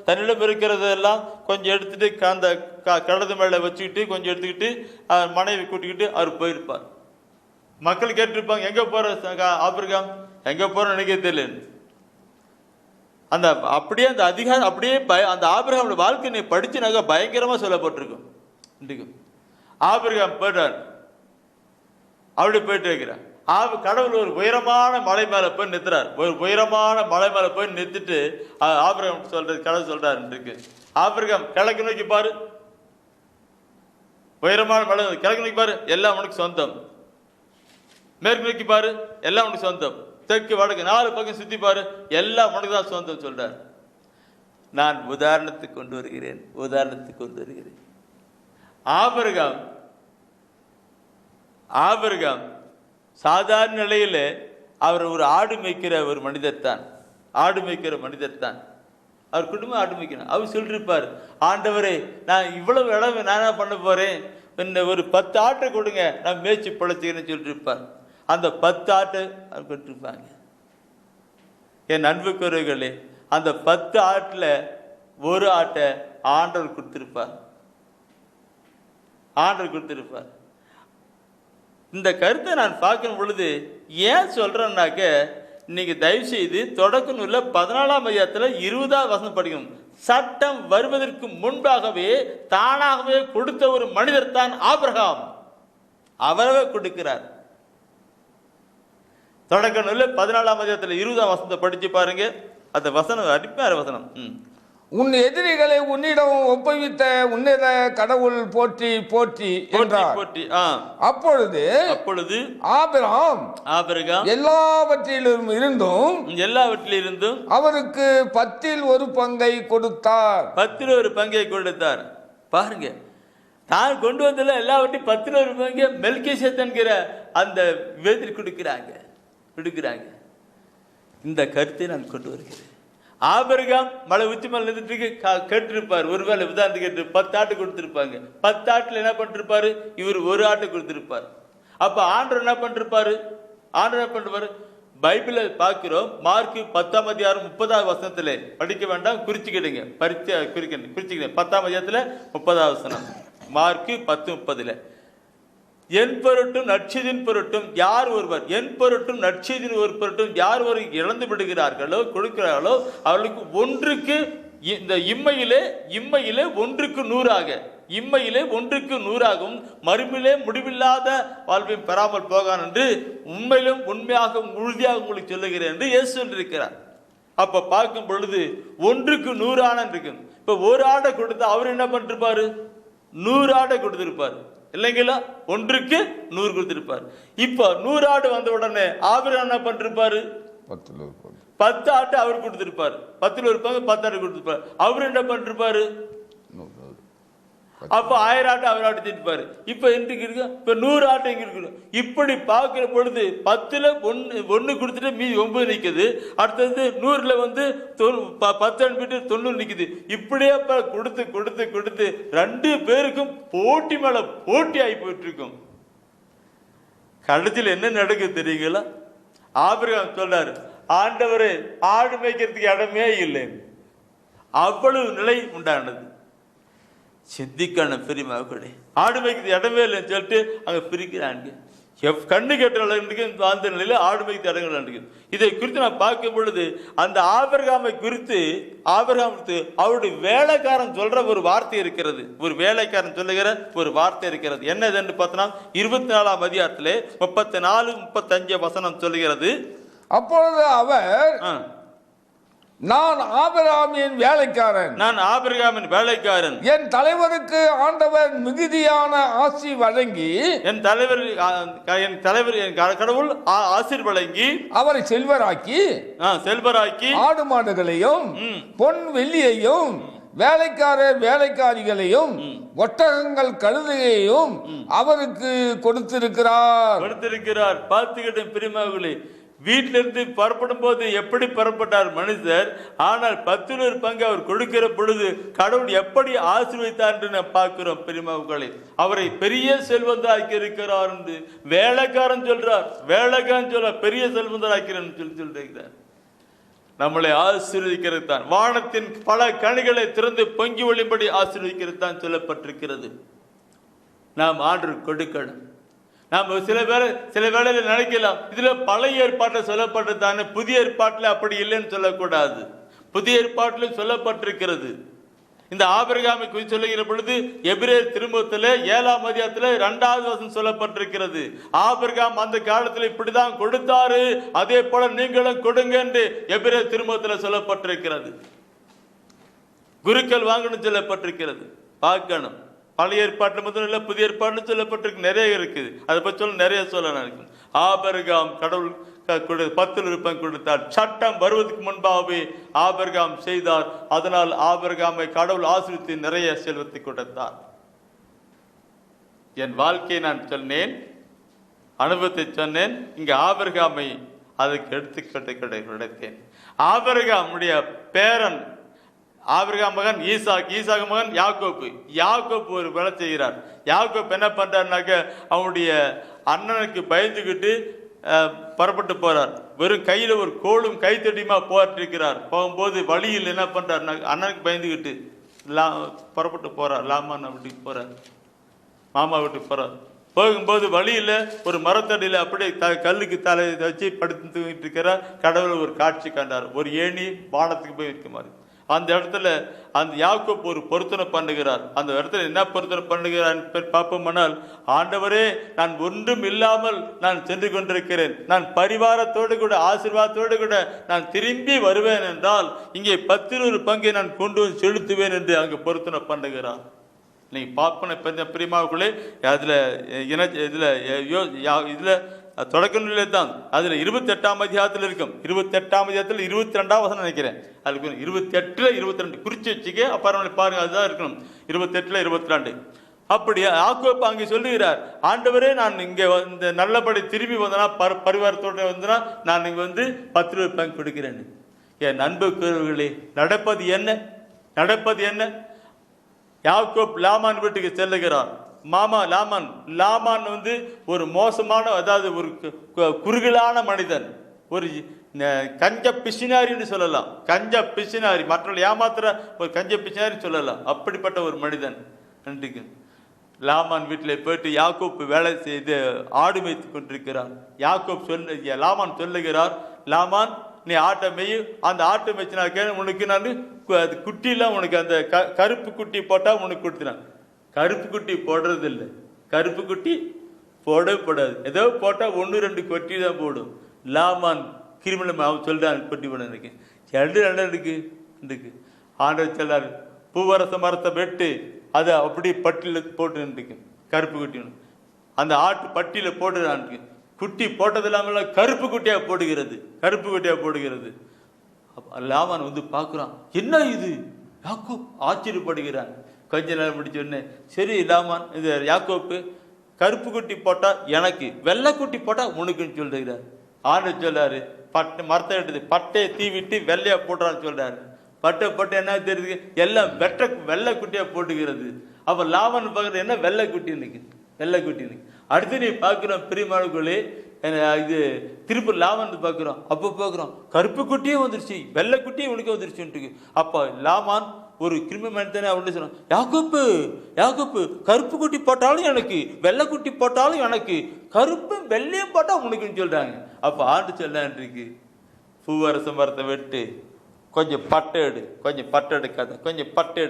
தன்னிடம் இருக்கிறதெல்லாம் கொஞ்சம் எடுத்துட்டு அந்த கடது மேல வச்சுக்கிட்டு கொஞ்சம் எடுத்துக்கிட்டு மனைவி கூட்டிக்கிட்டு அவர் போயிருப்பார். மக்கள் கேட்டிருப்பாங்க, எங்க போற ஆபிரகாம், எங்க போற நினைக்க தெரியல. அந்த அப்படியே அந்த அதிகாரம் அப்படியே அந்த ஆபிரகாமோட வாழ்க்கை படிச்சுனாக்க பயங்கரமா சொல்லப்பட்டிருக்கும். ஆபிரகாம் போயிட்டார், அப்படி போயிட்டு இருக்கிறார். கடவுள் ஒரு உயரமான மலை மேல போய் நிறுத்துறார். ஒரு உயரமான மலை மேல போய் நிறுத்திட்டு ஆபிரகாம் சொல்றது, கடவுள் சொல்றாரு, ஆபிரகாம் கிழக்கு நோக்கி பாரு, உயரமான மலை கிழக்கு நோக்கி பாரு, எல்லாம் உனக்கு சொந்தம். மேற்கு நோக்கி பாரு, எல்லாம் உனக்கு சொந்தம். தெற்கு வடக்கு 4 பக்கம் சுத்தி பாரு, எல்லாம் உனக்கு தான் சொந்தம் சொல்றார். நான் உதாரணத்துக்கு கொண்டு வருகிறேன். ஆபிரகாம் சாதாரண நிலையில அவர் ஒரு ஆடு மேய்க்கிற மனிதர் தான். அவர் குடும்பம் ஆரம்பிக்கணும். அவர் சொல்லிருப்பார், ஆண்டவரே நான் இவ்வளவு இடம் நான் என்ன பண்ண போறேன், என்ன ஒரு 10 ஆட்டை கொடுங்க, நான் மேய்ச்சி பிழைச்சிக்கிறேன்னு சொல்லிருப்பார். அந்த 10 ஆட்டை அவர் கொடுத்துருப்பாங்க. என் அன்புக்குரியவர்களே, அந்த 10 ஆட்டில் ஒரு ஆட்டை ஆண்டவர் கொடுத்திருப்பார். ஆண்டவர் கொடுத்திருப்பார். இந்த கருத்தை நான் பார்க்கும் பொழுது ஏன் சொல்றேன்னாக்க, இன்னைக்கு தயவு செய்து தொடக்க நூல்ல 14ஆம் அதிகாரத்தில் 20ஆவது வசனம் படிக்கணும். சட்டம் வருவதற்கு முன்பாகவே தானாகவே கொடுத்த ஒரு மனிதர் தான் ஆபிரகாம். அவரவே கொடுக்கிறார். தொடக்க நூல்ல 14ஆம் அதிகாரத்தில் 20ஆம் வசனத்தை படிச்சு பாருங்க. அந்த வசனம் அடிப்பார வசனம். உன் எதிரிகளை உன்னிடம் ஒப்புவித்த உன்னத கடவுள் போற்றி போற்றி என்றார். அப்பொழுது ஆபிரகாம் எல்லாவற்றிலும் இருந்தும் அவருக்கு 10இல் ஒரு பங்கை கொடுத்தார். 10இல் ஒரு பங்கை கொடுத்தார். பாருங்க, தான் கொண்டு வந்தல எல்லாவற்றையும் 10இல் ஒரு பங்கை மெல்கிசேதேக் என்கிற அந்த வேதில் கொடுக்கிறாங்க. இந்த கருத்தை நான் கொண்டு வருகிறேன். ஆபிரகாம் மலை உச்சி மேல நின்றுட்டு கேட்டிருப்பார். ஒருவேளை உதாரணத்துக்கு கேட்டு 10 ஆட்டு கொடுத்திருப்பாங்க. 10 ஆட்டுல என்ன பண்ணிருப்பாரு, இவர் ஒரு ஆட்டு கொடுத்திருப்பார். அப்ப ஆண்டவர் என்ன பண்ணிருப்பாரு, பைபிள பார்க்கிறோம். மார்க் 10ஆம் அதிகாரம் 30ஆவது வசனத்துல படிக்க வேண்டாம், குறிச்சுக்கிடுங்க, குறிச்சுக்கிடுங்க. 10ஆம் அதிகாரத்துல 30ஆவது வசனம், மார்க் 10:30. என் பொருட்டும் நற்செய்தியின் பொருட்டும் யார் ஒருவர், என் பொருட்டும் நற்செய்தியின் ஒரு பொருட்டும் யார் ஒரு இழந்து விடுகிறார்களோ கொடுக்கிறார்களோ அவர்களுக்கு ஒன்றுக்கு இந்த இம்மையிலே ஒன்றுக்கு 100ஆக, இம்மையிலே ஒன்றுக்கு 100ஆகவும் மறுமையிலே முடிவில்லாத வாழ்வையும் பெறாமல் போகான் என்று உண்மையிலும் உண்மையாக உறுதியாக உங்களுக்கு சொல்லுகிறேன் என்று இயேசு சொல்லியிருக்கிறார். அப்ப பார்க்கும் பொழுது ஒன்றுக்கு 100 ஆணை இருக்கு. இப்ப ஒரு ஆடை கொடுத்தா அவர் என்ன பண்ணிருப்பாரு, 100 ஆடை கொடுத்திருப்பாரு இல்லைங்களா, ஒன்றுக்கு 100 கொடுத்திருப்பார். இப்ப 100 ஆடு வந்த உடனே ஆபிரகாம் என்ன பண்ணிருப்பாரு, 10 ஆட்டு அவர் கொடுத்திருப்பாரு. 10இல் ஒரு பங்கு 10 ஆட்டு கொடுத்திருப்பாரு. அவர் என்ன பண்ணிருப்பாரு, அப்ப 1000 ஆட்டு அவர் ஆட்டு திட்டுப்பாரு. இப்ப இன்றைக்கு இருக்கு, இப்ப 100 ஆட்டு எங்க இருக்கு. இப்படி பார்க்கிற பொழுது 10ல் 1 கொடுத்துட்டு மீதி 9 நிக்குது. அடுத்தது 100ல் 10 அனுப்பிட்டு 90 நிக்குது. இப்படியே கொடுத்து கொடுத்து கொடுத்து 2 பேருக்கும் போட்டி மேல போட்டி ஆகி போயிட்டு இருக்கும். கடைசியில் என்ன நடக்குது தெரியுங்களா, ஆபிரகாம் சொல்றாரு, ஆண்டவரே ஆடு மேய்க்கிறதுக்கு இடமே இல்லை. அவ்வளவு நிலை உண்டானது. சிந்திக்கான பெரியமாக்களே, ஆடு மேய்க்கிறது இடமே இல்லைன்னு சொல்லிட்டு அங்க பிரிக்கிறாங்க. கண்ணு கேட்ட அந்த நிலையில ஆடு மேய்க்க இடங்கள். இதை குறித்து நான் பார்க்கும் பொழுது அந்த ஆபிரகாமை குறித்து அவருடைய வேலைக்காரன் சொல்ற ஒரு வார்த்தை இருக்கிறது. ஒரு வேலைக்காரன் சொல்லுகிற ஒரு வார்த்தை இருக்கிறது. என்னது பார்த்தோம்னா 24ஆம் அதிகாரத்திலே 34-35 வசனம் சொல்லுகிறது. அப்பொழுது அவர், நான் ஆபிரகாமின் வேலைக்காரன், என் தலைவருக்கு ஆண்டவர் மிகுதியான ஆசி வழங்கி, என் கடவுள் ஆசீர் வழங்கி அவரை செல்வராக்கி ஆடு மாடுகளையும் பொன் வெள்ளியையும் வேலைக்காரிகளையும் ஒட்டகங்கள் கழுதையையும் அவருக்கு கொடுத்திருக்கிறார். பார்த்துக்கிட்ட பிரியமானவர்களே, வீட்டிலிருந்து புறப்படும் போது எப்படி புறப்பட்டார் மனுஷர், ஆனால் 10இல் ஒரு பங்கு அவர் கொடுக்கிற பொழுது கடவுள் எப்படி ஆசீர்வதித்தார் என்று பார்க்கிறோம். பெரியமாவுகளை அவரை பெரிய செல்வந்தாக்கி இருக்கிறார் என்று வேலைக்காரன் சொல்றார். பெரிய செல்வந்தாக்கிறேன் சொல்லியிருக்கிறார். நம்மளை ஆசீர்வதிக்கிறது தான், வானத்தின் பல கனிகளை திறந்து பொங்கி ஒளிம்படி ஆசீர்வதிக்கிறது தான் சொல்லப்பட்டிருக்கிறது. நாம் ஆண்டு கொடுக்கணும். நாம் சில வேளையில நினைக்கலாம், இதுல பழைய ஏற்பாட்டில் சொல்லப்பட்டதானே, புதிய ஏற்பாட்டில் அப்படி இல்லைன்னு சொல்லக்கூடாது. புதிய ஏற்பாட்டிலும் சொல்லப்பட்டிருக்கிறது. இந்த ஆபிரகாமை குறித்து சொல்லுகிற பொழுது எபிரேயர் திருமுகத்தில் 7ஆம் அதிகாரத்தில் 2வது வசனம் சொல்லப்பட்டிருக்கிறது. ஆபிரகாம் அந்த காலத்தில் இப்படிதான் கொடுத்தாரு, அதே போல நீங்களும் கொடுங்க என்று எபிரேயர் திருமுகத்தில் சொல்லப்பட்டிருக்கிறது. குருக்கள் வாங்கணும் சொல்லப்பட்டிருக்கிறது. பார்க்கணும். பழைய ஏற்பாட்டில் மட்டும் இல்லை, புதிய ஏற்பாட்டில் சொல்லப்பட்டிருக்கு, நிறைய இருக்குது. அதை பற்றி நிறைய சொல்ல நினைக்கும். ஆபிரகாம் கடவுள் 10இல் ஒரு பங்கு கொடுத்தார். சட்டம் வருவதற்கு முன்பாகவே ஆபிரகாம் செய்தார். அதனால் ஆபிரகாமை கடவுள் ஆசீர்வதித்து நிறைய செல்வத்தை கொடுத்தார். என் வாழ்க்கையை நான் சொன்னேன், அனுபவத்தை சொன்னேன். இங்க ஆபிரகாமை அதுக்கு எடுத்துக்கிட்டேன். ஆபிரகாமுடைய பேரன் ஆபிரகாம் மகன் ஈசாக், ஈசாக் மகன் யாக்கோப்பு. யாக்கோப்பு ஒரு வேலை செய்கிறார். யாக்கோப்பு என்ன பண்றாருனாக்க அவனுடைய அண்ணனுக்கு பயந்துக்கிட்டு புறப்பட்டு போறார். வெறும் கையில ஒரு கோலும் கைத்தடியுமா போட்டிருக்கிறார். போகும்போது வழியில் என்ன பண்றாருனா அண்ணனுக்கு பயந்துக்கிட்டு புறப்பட்டு போறார். லாமான் வீட்டுக்கு போறார், மாமா வீட்டுக்கு போறார். போகும்போது வழியில ஒரு மரத்தடியில அப்படியே கல்லுக்கு தலையை வச்சு படுத்துக்கிட்டு இருக்கிறார். கடவுள் ஒரு காட்சி கண்டார். ஒரு ஏணி வானத்துக்கு போய் இருக்க மாதிரி. அந்த இடத்துல அந்த யாக்கோப்பு ஒரு பொருத்தனை பண்ணுகிறார். அந்த இடத்துல என்ன பொருத்தனை பண்ணுகிறார் பார்ப்போம்னால், ஆண்டவரே, நான் ஒன்றும் இல்லாமல் நான் சென்று கொண்டிருக்கிறேன். நான் பரிவாரத்தோடு கூட ஆசீர்வாதத்தோடு கூட நான் திரும்பி வருவேன் என்றால் இங்கே 10 பங்கை நான் கொண்டு வந்து செலுத்துவேன் என்று அங்கு பொருத்தனை பண்ணுகிறார். நீங்க பார்ப்பன பிரியமாவுக்குள்ளே அதுல இதுல தொடக்க நிலையில தான் அதுல 28ஆம் அதிகாரத்தில் இருக்கும். 28ஆம் அதிகாரத்தில் 22ஆம் வசனம் நினைக்கிறேன். அதுக்கு 28ல 22 குறிச்சு வச்சுக்க, அப்புறம் பாருங்க, அதுதான் இருக்கணும். 28ல 22. அப்படி யாக்கோப்பு அங்கே சொல்லுகிறார், ஆண்டவரே, நான் இங்க இந்த நல்லபடி திரும்பி வந்தனா பரிவாரத்தோட வந்தனா நான் இங்க வந்து 10 பங்கு கொடுக்கிறேன். என் அன்புக்குரியவர்களே, நடப்பது என்ன? நடப்பது என்ன? யாக்கோப் லாமான் வீட்டுக்கு செல்லுகிறார். லாமான் வந்து ஒரு மோசமான, அதாவது ஒரு குறுகலான மனிதன், ஒரு கஞ்ச பிசினாரின்னு சொல்லலாம். கஞ்ச பிசினாரி, மற்றவர்கள் ஏமாத்துற ஒரு கஞ்ச பிசினாரி சொல்லலாம். அப்படிப்பட்ட ஒரு மனிதன். நன்றிக்கு லாமான் வீட்டில் போயிட்டு யாக்கோப்பு வேலை செய்து ஆடு மேய்த்து கொண்டிருக்கிறார். லாமான் சொல்லுகிறார், லாமான், நீ ஆட்டை மேய், அந்த ஆட்டை மேய்ச்சினாக்க உனக்கு நான் குட்டிலாம் உனக்கு அந்த கருப்பு குட்டி போட்டா உனக்கு கொடுத்துனான். கருப்பு குட்டி போடுறது இல்லை, கருப்பு குட்டி போடவே போடாது. ஏதோ போட்டா 1-2 கொட்டி தான் போடும். லாமான் கிரிமினல் அவன் சொல்றான், கொட்டி போட இருக்கு 2 இருக்கு. ஆண்டவர் சொல்றாரு, பூவரச மரத்தை வெட்டு, அதை அப்படி பட்டியல போட்டு இருக்கு. கருப்பு குட்டி அந்த ஆட்டு பட்டியல போட்டுறான். குட்டி போட்டது இல்லாம கருப்பு குட்டியா போடுகிறது, கருப்பு குட்டியா போடுகிறது. லாமான் வந்து பார்க்குறான், என்ன இது? யாக்கோப் ஆச்சரியப்படுகிறான். கொஞ்ச நேரம் முடிச்சோடனே, சரி லாமான், இது யாக்கோப்பு, கருப்பு குட்டி போட்டா எனக்கு, வெள்ளை குட்டி போட்டா உனக்குன்னு சொல்லுகிறார். ஆண்டு சொல்றாரு, மரத்தை எடுத்து பட்டையை தீவிட்டு வெள்ளையா போடுறான்னு சொல்றாரு. பட்டை என்ன தெரியுது, எல்லாம் வெள்ளை குட்டியா போட்டுக்கிறது. அப்ப லாமான் பார்க்கறது என்ன, வெள்ளை குட்டி இன்னைக்கு, வெள்ளை குட்டி இன்னைக்கு. அடுத்து நீ பார்க்கிறோம் பிரியமானவர்களே, இது திருப்பி லாமான் பார்க்கிறோம். அப்போ பார்க்கிறோம் கருப்பு குட்டியே வந்துருச்சு, வெள்ளை குட்டியே உனக்கு வந்துருச்சுன்ட்டு. அப்ப லாமான் ஒரு கிருமி மனிதனே அவன் சொன்னான், யாக்கோப்பு, கருப்பு குட்டி போட்டாலும் எனக்கு, வெள்ளை குட்டி போட்டாலும் எனக்கு, கருப்பும் வெள்ளையும் போட்டா உனக்குன்னு சொல்றாங்க. அப்ப ஆண்டு சொல்லான்றிருக்கு, பூவரச மரத்தை வெட்டு, கொஞ்சம் பட்டை எடு, கொஞ்சம் பட்டை எடுக்காத, கொஞ்சம் பட்டை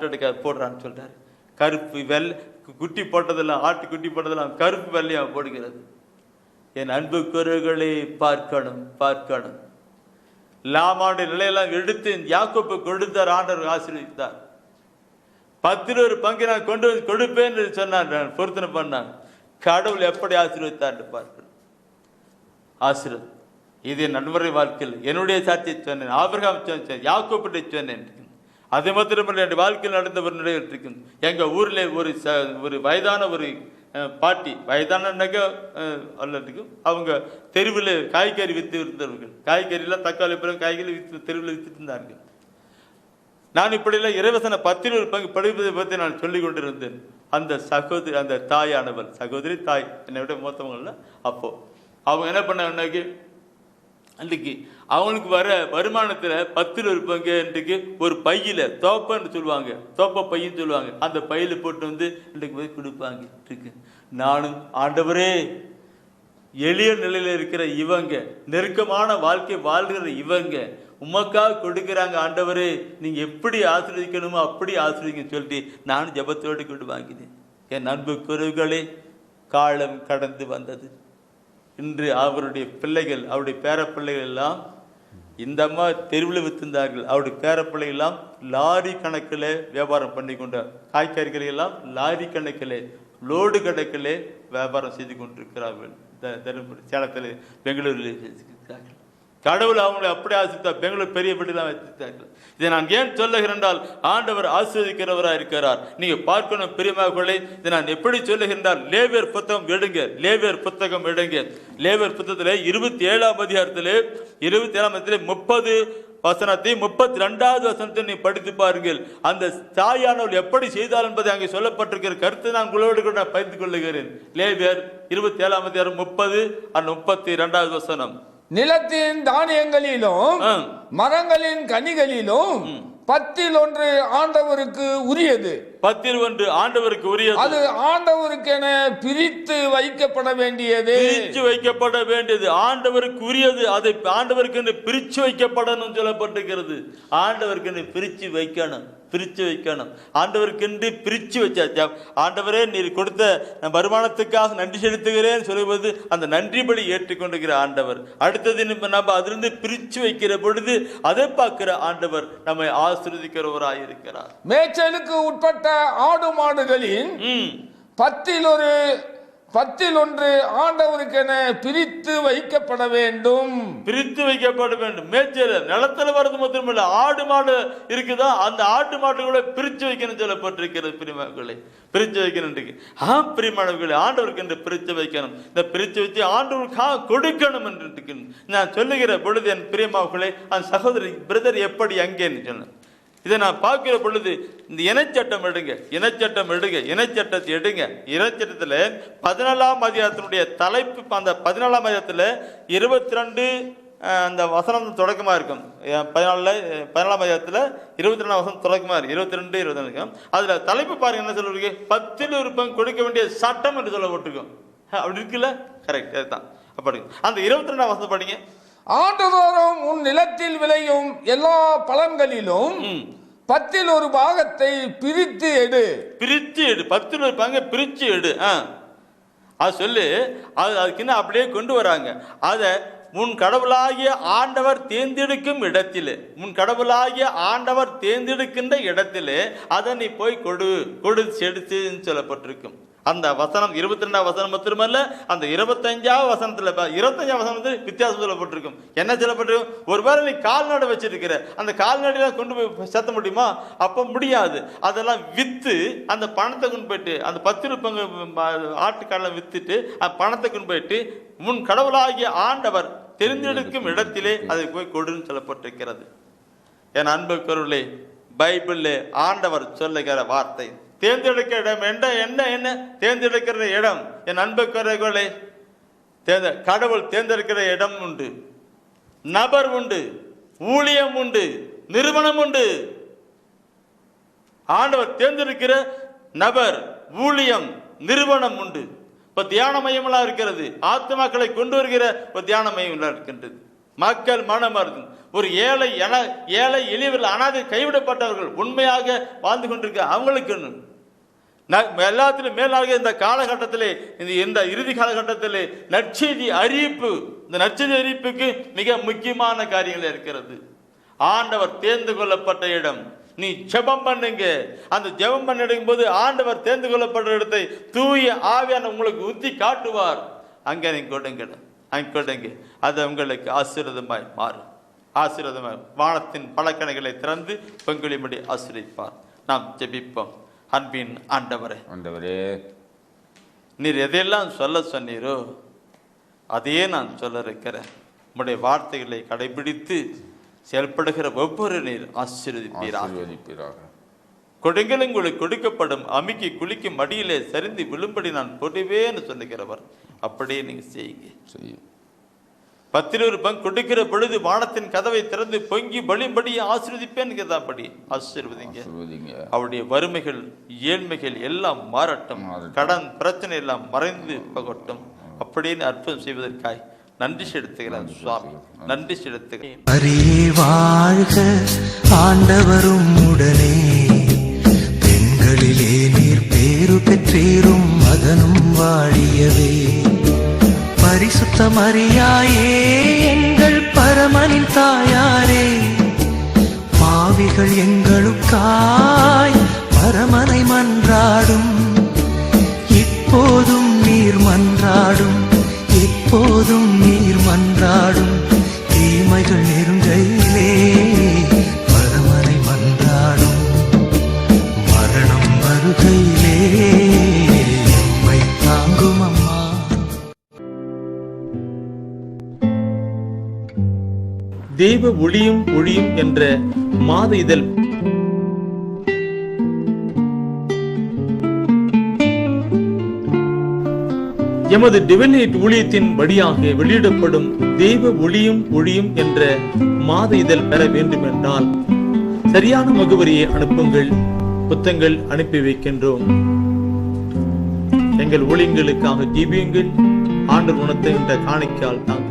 எடுக்காத போடுறான்னு சொல்றாரு. கருப்பு வெள்ளை குட்டி போட்டதெல்லாம், ஆட்டு குட்டி போட்டதெல்லாம் கருப்பு வெள்ளையா போடுகிறது. என் அன்புக்குரியவர்களே, பார்க்கணும். லாமானுடைய நிலையெல்லாம் எடுத்து யாக்கோப்பு கொடுத்தார். ஆண்டவர் ஆசீர்வதித்தார். 10 பங்கு நான் கொண்டு வந்து கொடுப்பேன் என்று சொன்னார். நான் பொருத்தனை பண்ணான். கடவுள் எப்படி ஆசீர்வதித்தார் பார்க்கணும். ஆசீர்வாதம் இது நண்பரை வாழ்க்கையில் என்னுடைய சாட்சியை சொன்னேன், ஆபிரகாம் சொன்னேன், யாக்கோப்பிட்ட சொன்னேன். அது மாத்திரமல்ல, என் வாழ்க்கையில் நடந்த ஒரு நிலை இருக்கும். எங்க ஊர்ல ஒரு வயதான ஒரு பாட்டி, வயதானக்க அல்லதுக்கும், அவங்க தெருவில் காய்கறி வித்து இருந்தவர்கள். காய்கறிலாம் தக்காளி பழம் காய்கறி வித்து தெருவில் வித்துட்டு இருந்தார்கள். நான் இப்படியெல்லாம் இறைவசன 10 பங்கு படிப்பதை பற்றி நான் சொல்லிக் கொண்டிருந்தேன். அந்த தாயானவள், சகோதரி தாய், என்னை விட மூத்தவங்கள்ல. அப்போ அவங்க என்ன பண்ணாங்கன்னாக்கி, அன்றைக்கு அவங்களுக்கு வர வருமானத்துல 10 பங்கு இன்றைக்கு ஒரு பையில தோப்பன்னு சொல்லுவாங்க, தோப்ப பையன்னு சொல்லுவாங்க, அந்த பையில போட்டு வந்து இன்றைக்கு போய் கொடுப்பாங்க இருக்கு. நானும் ஆண்டவரே, எளிய நிலையில இருக்கிற இவங்க, நெருக்கமான வாழ்க்கை வாழ்கிற இவங்க உமக்காக கொடுக்குறாங்க. ஆண்டவரே, நீங்க எப்படி ஆசீர்வதிக்கணுமோ அப்படி ஆசீர்வதிக்கணும்னு சொல்லிட்டு நானும் ஜெபத்தோடு கொண்டு வாங்கினேன். என் அன்பு குருகளே, காலம் கடந்து வந்தது. இன்று அவருடைய பிள்ளைகள், அவருடைய பேர பிள்ளைகள் எல்லாம் இந்த அம்மா தெருவில் வித்திருந்தார்கள். அவருடைய பேர பிள்ளைகள் எல்லாம் லாரி கணக்கில் வியாபாரம் பண்ணி கொண்டார். காய்கறிகளை எல்லாம் லாரி கணக்கில், லோடு கணக்கில் வியாபாரம் செய்து கொண்டிருக்கிறார்கள். தருமபுரி, சேலத்தில், பெங்களூரில் செய்திருக்கிறார்கள். கடவுள் அவங்களை அப்படி ஆசித்தார். பெங்களூர் பெரிய பட்டியலாம் வைத்தார்கள். இதை நான் ஏன் சொல்லுகிறேன் என்றால் ஆண்டவர் ஆசீர்வதிக்கிறவராக இருக்கிறார். நீங்க பார்க்கணும் பிரியமானவர்களே, இதை நான் எப்படி சொல்லுகின்றால் லேவியர் புத்தகம் எடுங்க, லேவியர் புத்தகம் எடுங்க. லேவியர் புத்தகத்திலே 27ஆம் அதிகாரத்திலே 30 வசனத்தை 32வது வசனத்தை நீ படித்து பாருங்கள். அந்த தாயானவள் எப்படி செய்தால் என்பதை அங்கே சொல்லப்பட்டிருக்கிற கருத்து நான் உங்களோடு கூட நான் பகிர்ந்து கொள்ளுகிறேன். லேவியர் 27ஆம் அதிகாரம் 30 and 32வது வசனம். நிலத்தின் தானியங்களிலும் மரங்களின் கனிகளிலும் 10 ஆண்டவருக்கு உரியது. 10 ஆண்டவருக்கு உரியது. அது ஆண்டவருக்கென பிரித்து வைக்கப்பட வேண்டியது. பிரித்து வைக்கப்பட வேண்டியது ஆண்டவருக்கு உரியது. அதை ஆண்டவருக்கு பிரிச்சு வைக்கப்படணும் சொல்லப்பட்டிருக்கிறது. ஆண்டவருக்கு பிரிச்சு வைக்கணும், பிரிச்சு வைக்கணும். ஆண்டவருக்கு பிரிச்சு வச்சாச்சா. ஆண்டவரே நீர் கொடுத்த வருமானத்துக்காக நன்றி செலுத்துகிறேன் சொல்லுவது அந்த நன்றி பலி ஏற்றுக்கொண்டிருக்கிற ஆண்டவர். அடுத்தது நம்ம அதிலிருந்து பிரிச்சு வைக்கிற பொழுது அதை பார்க்கிற ஆண்டவர் நம்மை ஆசீர்வதிக்கிறவராயிருக்கிறார். மேய்ச்சலுக்கு உட்பட்ட ஆடு மாடுகளின் 10 ஆண்டவருக்கென பிரித்து வைக்கப்பட வேண்டும். பிரித்து வைக்கப்பட வேண்டும். மேய்ச்சல் நிலத்துல வர்றது மட்டுமில்ல, ஆடு மாடு இருக்குதா, அந்த ஆட்டு மாடுகளை பிரிச்சு வைக்கணும் சொல்லப்பட்டிருக்கிறது. பிரிமாக்களை பிரிச்சு வைக்கணும். பிரிமானவர்களை ஆண்டவருக்கு என்று பிரிச்சு வைக்கணும். இந்த பிரிச்சு வச்சு ஆண்டவருக்காக கொடுக்கணும் என்று நான் சொல்லுகிற பொழுது என் பிரியமாவுகளை அந்த சகோதரி பிரதர் எப்படி அங்கேன்னு சொன்னேன். இதை நான் பார்க்கிற பொழுது இந்த இனச்சட்டம் எடுங்க, இனச்சட்டம் எடுங்க, இனச்சட்டத்தை எடுங்க. இனச்சட்டத்தில் 14ஆம் அதிகாரத்தினுடைய தலைப்பு, அந்த 14ஆம் அதிகாரத்தில் 22 அந்த வசனம் தொடக்கமாக இருக்கும். 14ஆம் அதிகாரத்தில் 22ஆம் வசனம் தொடக்கமாக இருக்கு. 22, 22 இருக்கும். அதில் தலைப்பு பாருங்க என்ன சொல்லிருக்கு. 10 பங்கு கொடுக்க வேண்டிய சட்டம் என்று சொல்லப்பட்டிருக்கும். அப்படி இருக்குல்ல, கரெக்ட், அதுதான். அப்படி அந்த 22ஆம் வசனம் படிங்க. ஆண்டுதோறும் உன் நிலத்தில் விளையும் எல்லா பலன்களிலும் 10 பாகத்தை பிரித்து எடு. பிரித்து எடு, 10 பங்கு பிரித்து எடு. அது சொல்லு. அதுக்குன்னு அப்படியே கொண்டு வராங்க. அதை உன் கடவுளாகிய ஆண்டவர் தேர்ந்தெடுக்கும் இடத்திலே, உன் கடவுளாகிய ஆண்டவர் தேர்ந்தெடுக்கின்ற இடத்திலே அதை நீ போய் கொடு செடுத்துன்னு சொல்லப்பட்டிருக்கும். அந்த வசனம் 22ஆம் வசனம் மட்டுமல்ல, அந்த 25ஆம் வசனத்துல 25ஆம் வசனத்துல வித்தியாசம் சொல்லப்பட்டிருக்கும். என்ன சொல்லப்பட்டிருக்கும்? ஒருவேளை நீ கால்நடை வச்சிருக்கிற, அந்த கால்நடையெல்லாம் கொண்டு போய் சேர்த்த முடியுமா? அப்ப முடியாது. அதெல்லாம் வித்து அந்த பணத்தை கொண்டு போயிட்டு, அந்த 10 பங்கு ஆட்டுக்காலை வித்துட்டு அந்த பணத்தை கொண்டு போயிட்டு உன் கடவுளாகிய ஆண்டவர் தெரிந்தெடுக்கும் இடத்திலே அதை போய் கொடுன்னு சொல்லப்பட்டிருக்கிறது. என் அன்புக்குரியவர்களே, பைபிள்ல ஆண்டவர் சொல்லுகிற வார்த்தை தேர்ந்தெடுக்கிற இடம் என்ன தேர்ந்தெடுக்கிற இடம். என் அன்புக்குரியவர்களே, கடவுள் தேர்ந்தெடுக்கிற இடம் உண்டு, நபர் உண்டு, ஊழியம் உண்டு, நிறுவனம் உண்டு. ஆண்டவர் தேர்ந்தெடுக்கிற நபர், ஊழியம், நிறுவனம் உண்டு. இப்ப தியான மையமெல்லாம் இருக்கிறது. ஆத்மாக்களை கொண்டு வருகிற ஒரு தியான மையம் இருக்கின்றது. மக்கள் மனமருந்தும் ஒரு ஏழை எளியவர்கள், அனாதை கைவிடப்பட்டவர்கள் உண்மையாக வாழ்ந்து கொண்டிருக்க அவங்களுக்கு எல்லாத்திலும் மேலாக இந்த காலகட்டத்திலே, இந்த இறுதி காலகட்டத்திலே நற்செய்தி அறிவிப்பு, இந்த நற்செய்தி அறிவிப்புக்கு மிக முக்கியமான காரியங்கள் இருக்கிறது. ஆண்டவர் தேர்ந்து கொள்ளப்பட்ட இடம். நீ ஜெபம் பண்ணுங்க. அந்த ஜெபம் பண்ணிடும் போது ஆண்டவர் தேர்ந்து கொள்ளப்பட்ட இடத்தை தூய ஆவியான உங்களுக்கு ஊத்தி காட்டுவார். அங்கே நீங்க கொடுங்க, அது உங்களுக்கு ஆசீர்வாதமாய் மாறும். ஆசீர்வாதமாய் வானத்தின் பழக்கணைகளை திறந்து பங்குலிமடி ஆசீர்வதிப்பார். நாம் ஜெபிப்போம். அன்பின் ஆண்டவரே, நீர் எதையெல்லாம் சொல்ல சொன்னீரோ அதையே நான் சொல்ல இருக்கிறேன். உம்முடைய வார்த்தைகளை கடைபிடித்து செயல்படுகிற ஒவ்வொரு நீர் ஆசீர்வதிப்பீராக. கொடுங்கள் உங்களுக்கு கொடுக்கப்படும், அமுக்கி குளிக்கும் மடியிலே சரிந்து விழும்படி நான் போடுவேன்னு சொல்லுகிறவர். அப்படியே நீங்க செய்யுங்க. 10 பங்கு கொடுக்கிற பொழுது வானத்தின் கதவை திறந்து பொங்கி பலிபடி ஆசீர்வதிப்பேன். படி ஆசீர்வதிங்க. அவருடைய வறுமைகள், ஏழ்மைகள் எல்லாம் மாறட்டும். கடன் பிரச்சனை எல்லாம் மறைந்து போகட்டும். அப்படின்னு அற்புதம் செய்வதற்காய் நன்றி செலுத்துகிறேன் சுவாமி, நன்றி செலுத்துகிறேன். வாழ்க ஆண்டவரும் உடனே, பெண்களிலே நீர் பேரு பெற்றீரும் மகனும் வாழியவே. பரிசுத்த மரியாயே எங்கள் பரமனின் தாயாரே, பாவிகள் எங்களுக்காய் பரமனை மன்றாடும். இப்போதும் நீர் மன்றாடும், எப்போதும் நீர் மன்றாடும். தீமை தேவைகள் நெருங்கையிலே பரமனை மன்றாடும் மரணம் வருகையிலே எம்மை தாங்கும் அம்மா. தேவ ஒளியும் ஒளியும் என்ற மாத இதழ் எமது டிவைன் ஊழியத்தின் வழியாக வெளியிடப்படும் தேவ ஒளியும் ஒளியும் என்ற மாத இதழ் பெற வேண்டும் என்றால் சரியான முகவரியை அனுப்புங்கள். புத்தகங்கள் அனுப்பி வைக்கின்றோம். எங்கள் ஊழியங்களுக்காக ஜீவியுங்கள். ஆண்டவர் உணர்த்துகின்ற காணிக்கையால் தாங்க.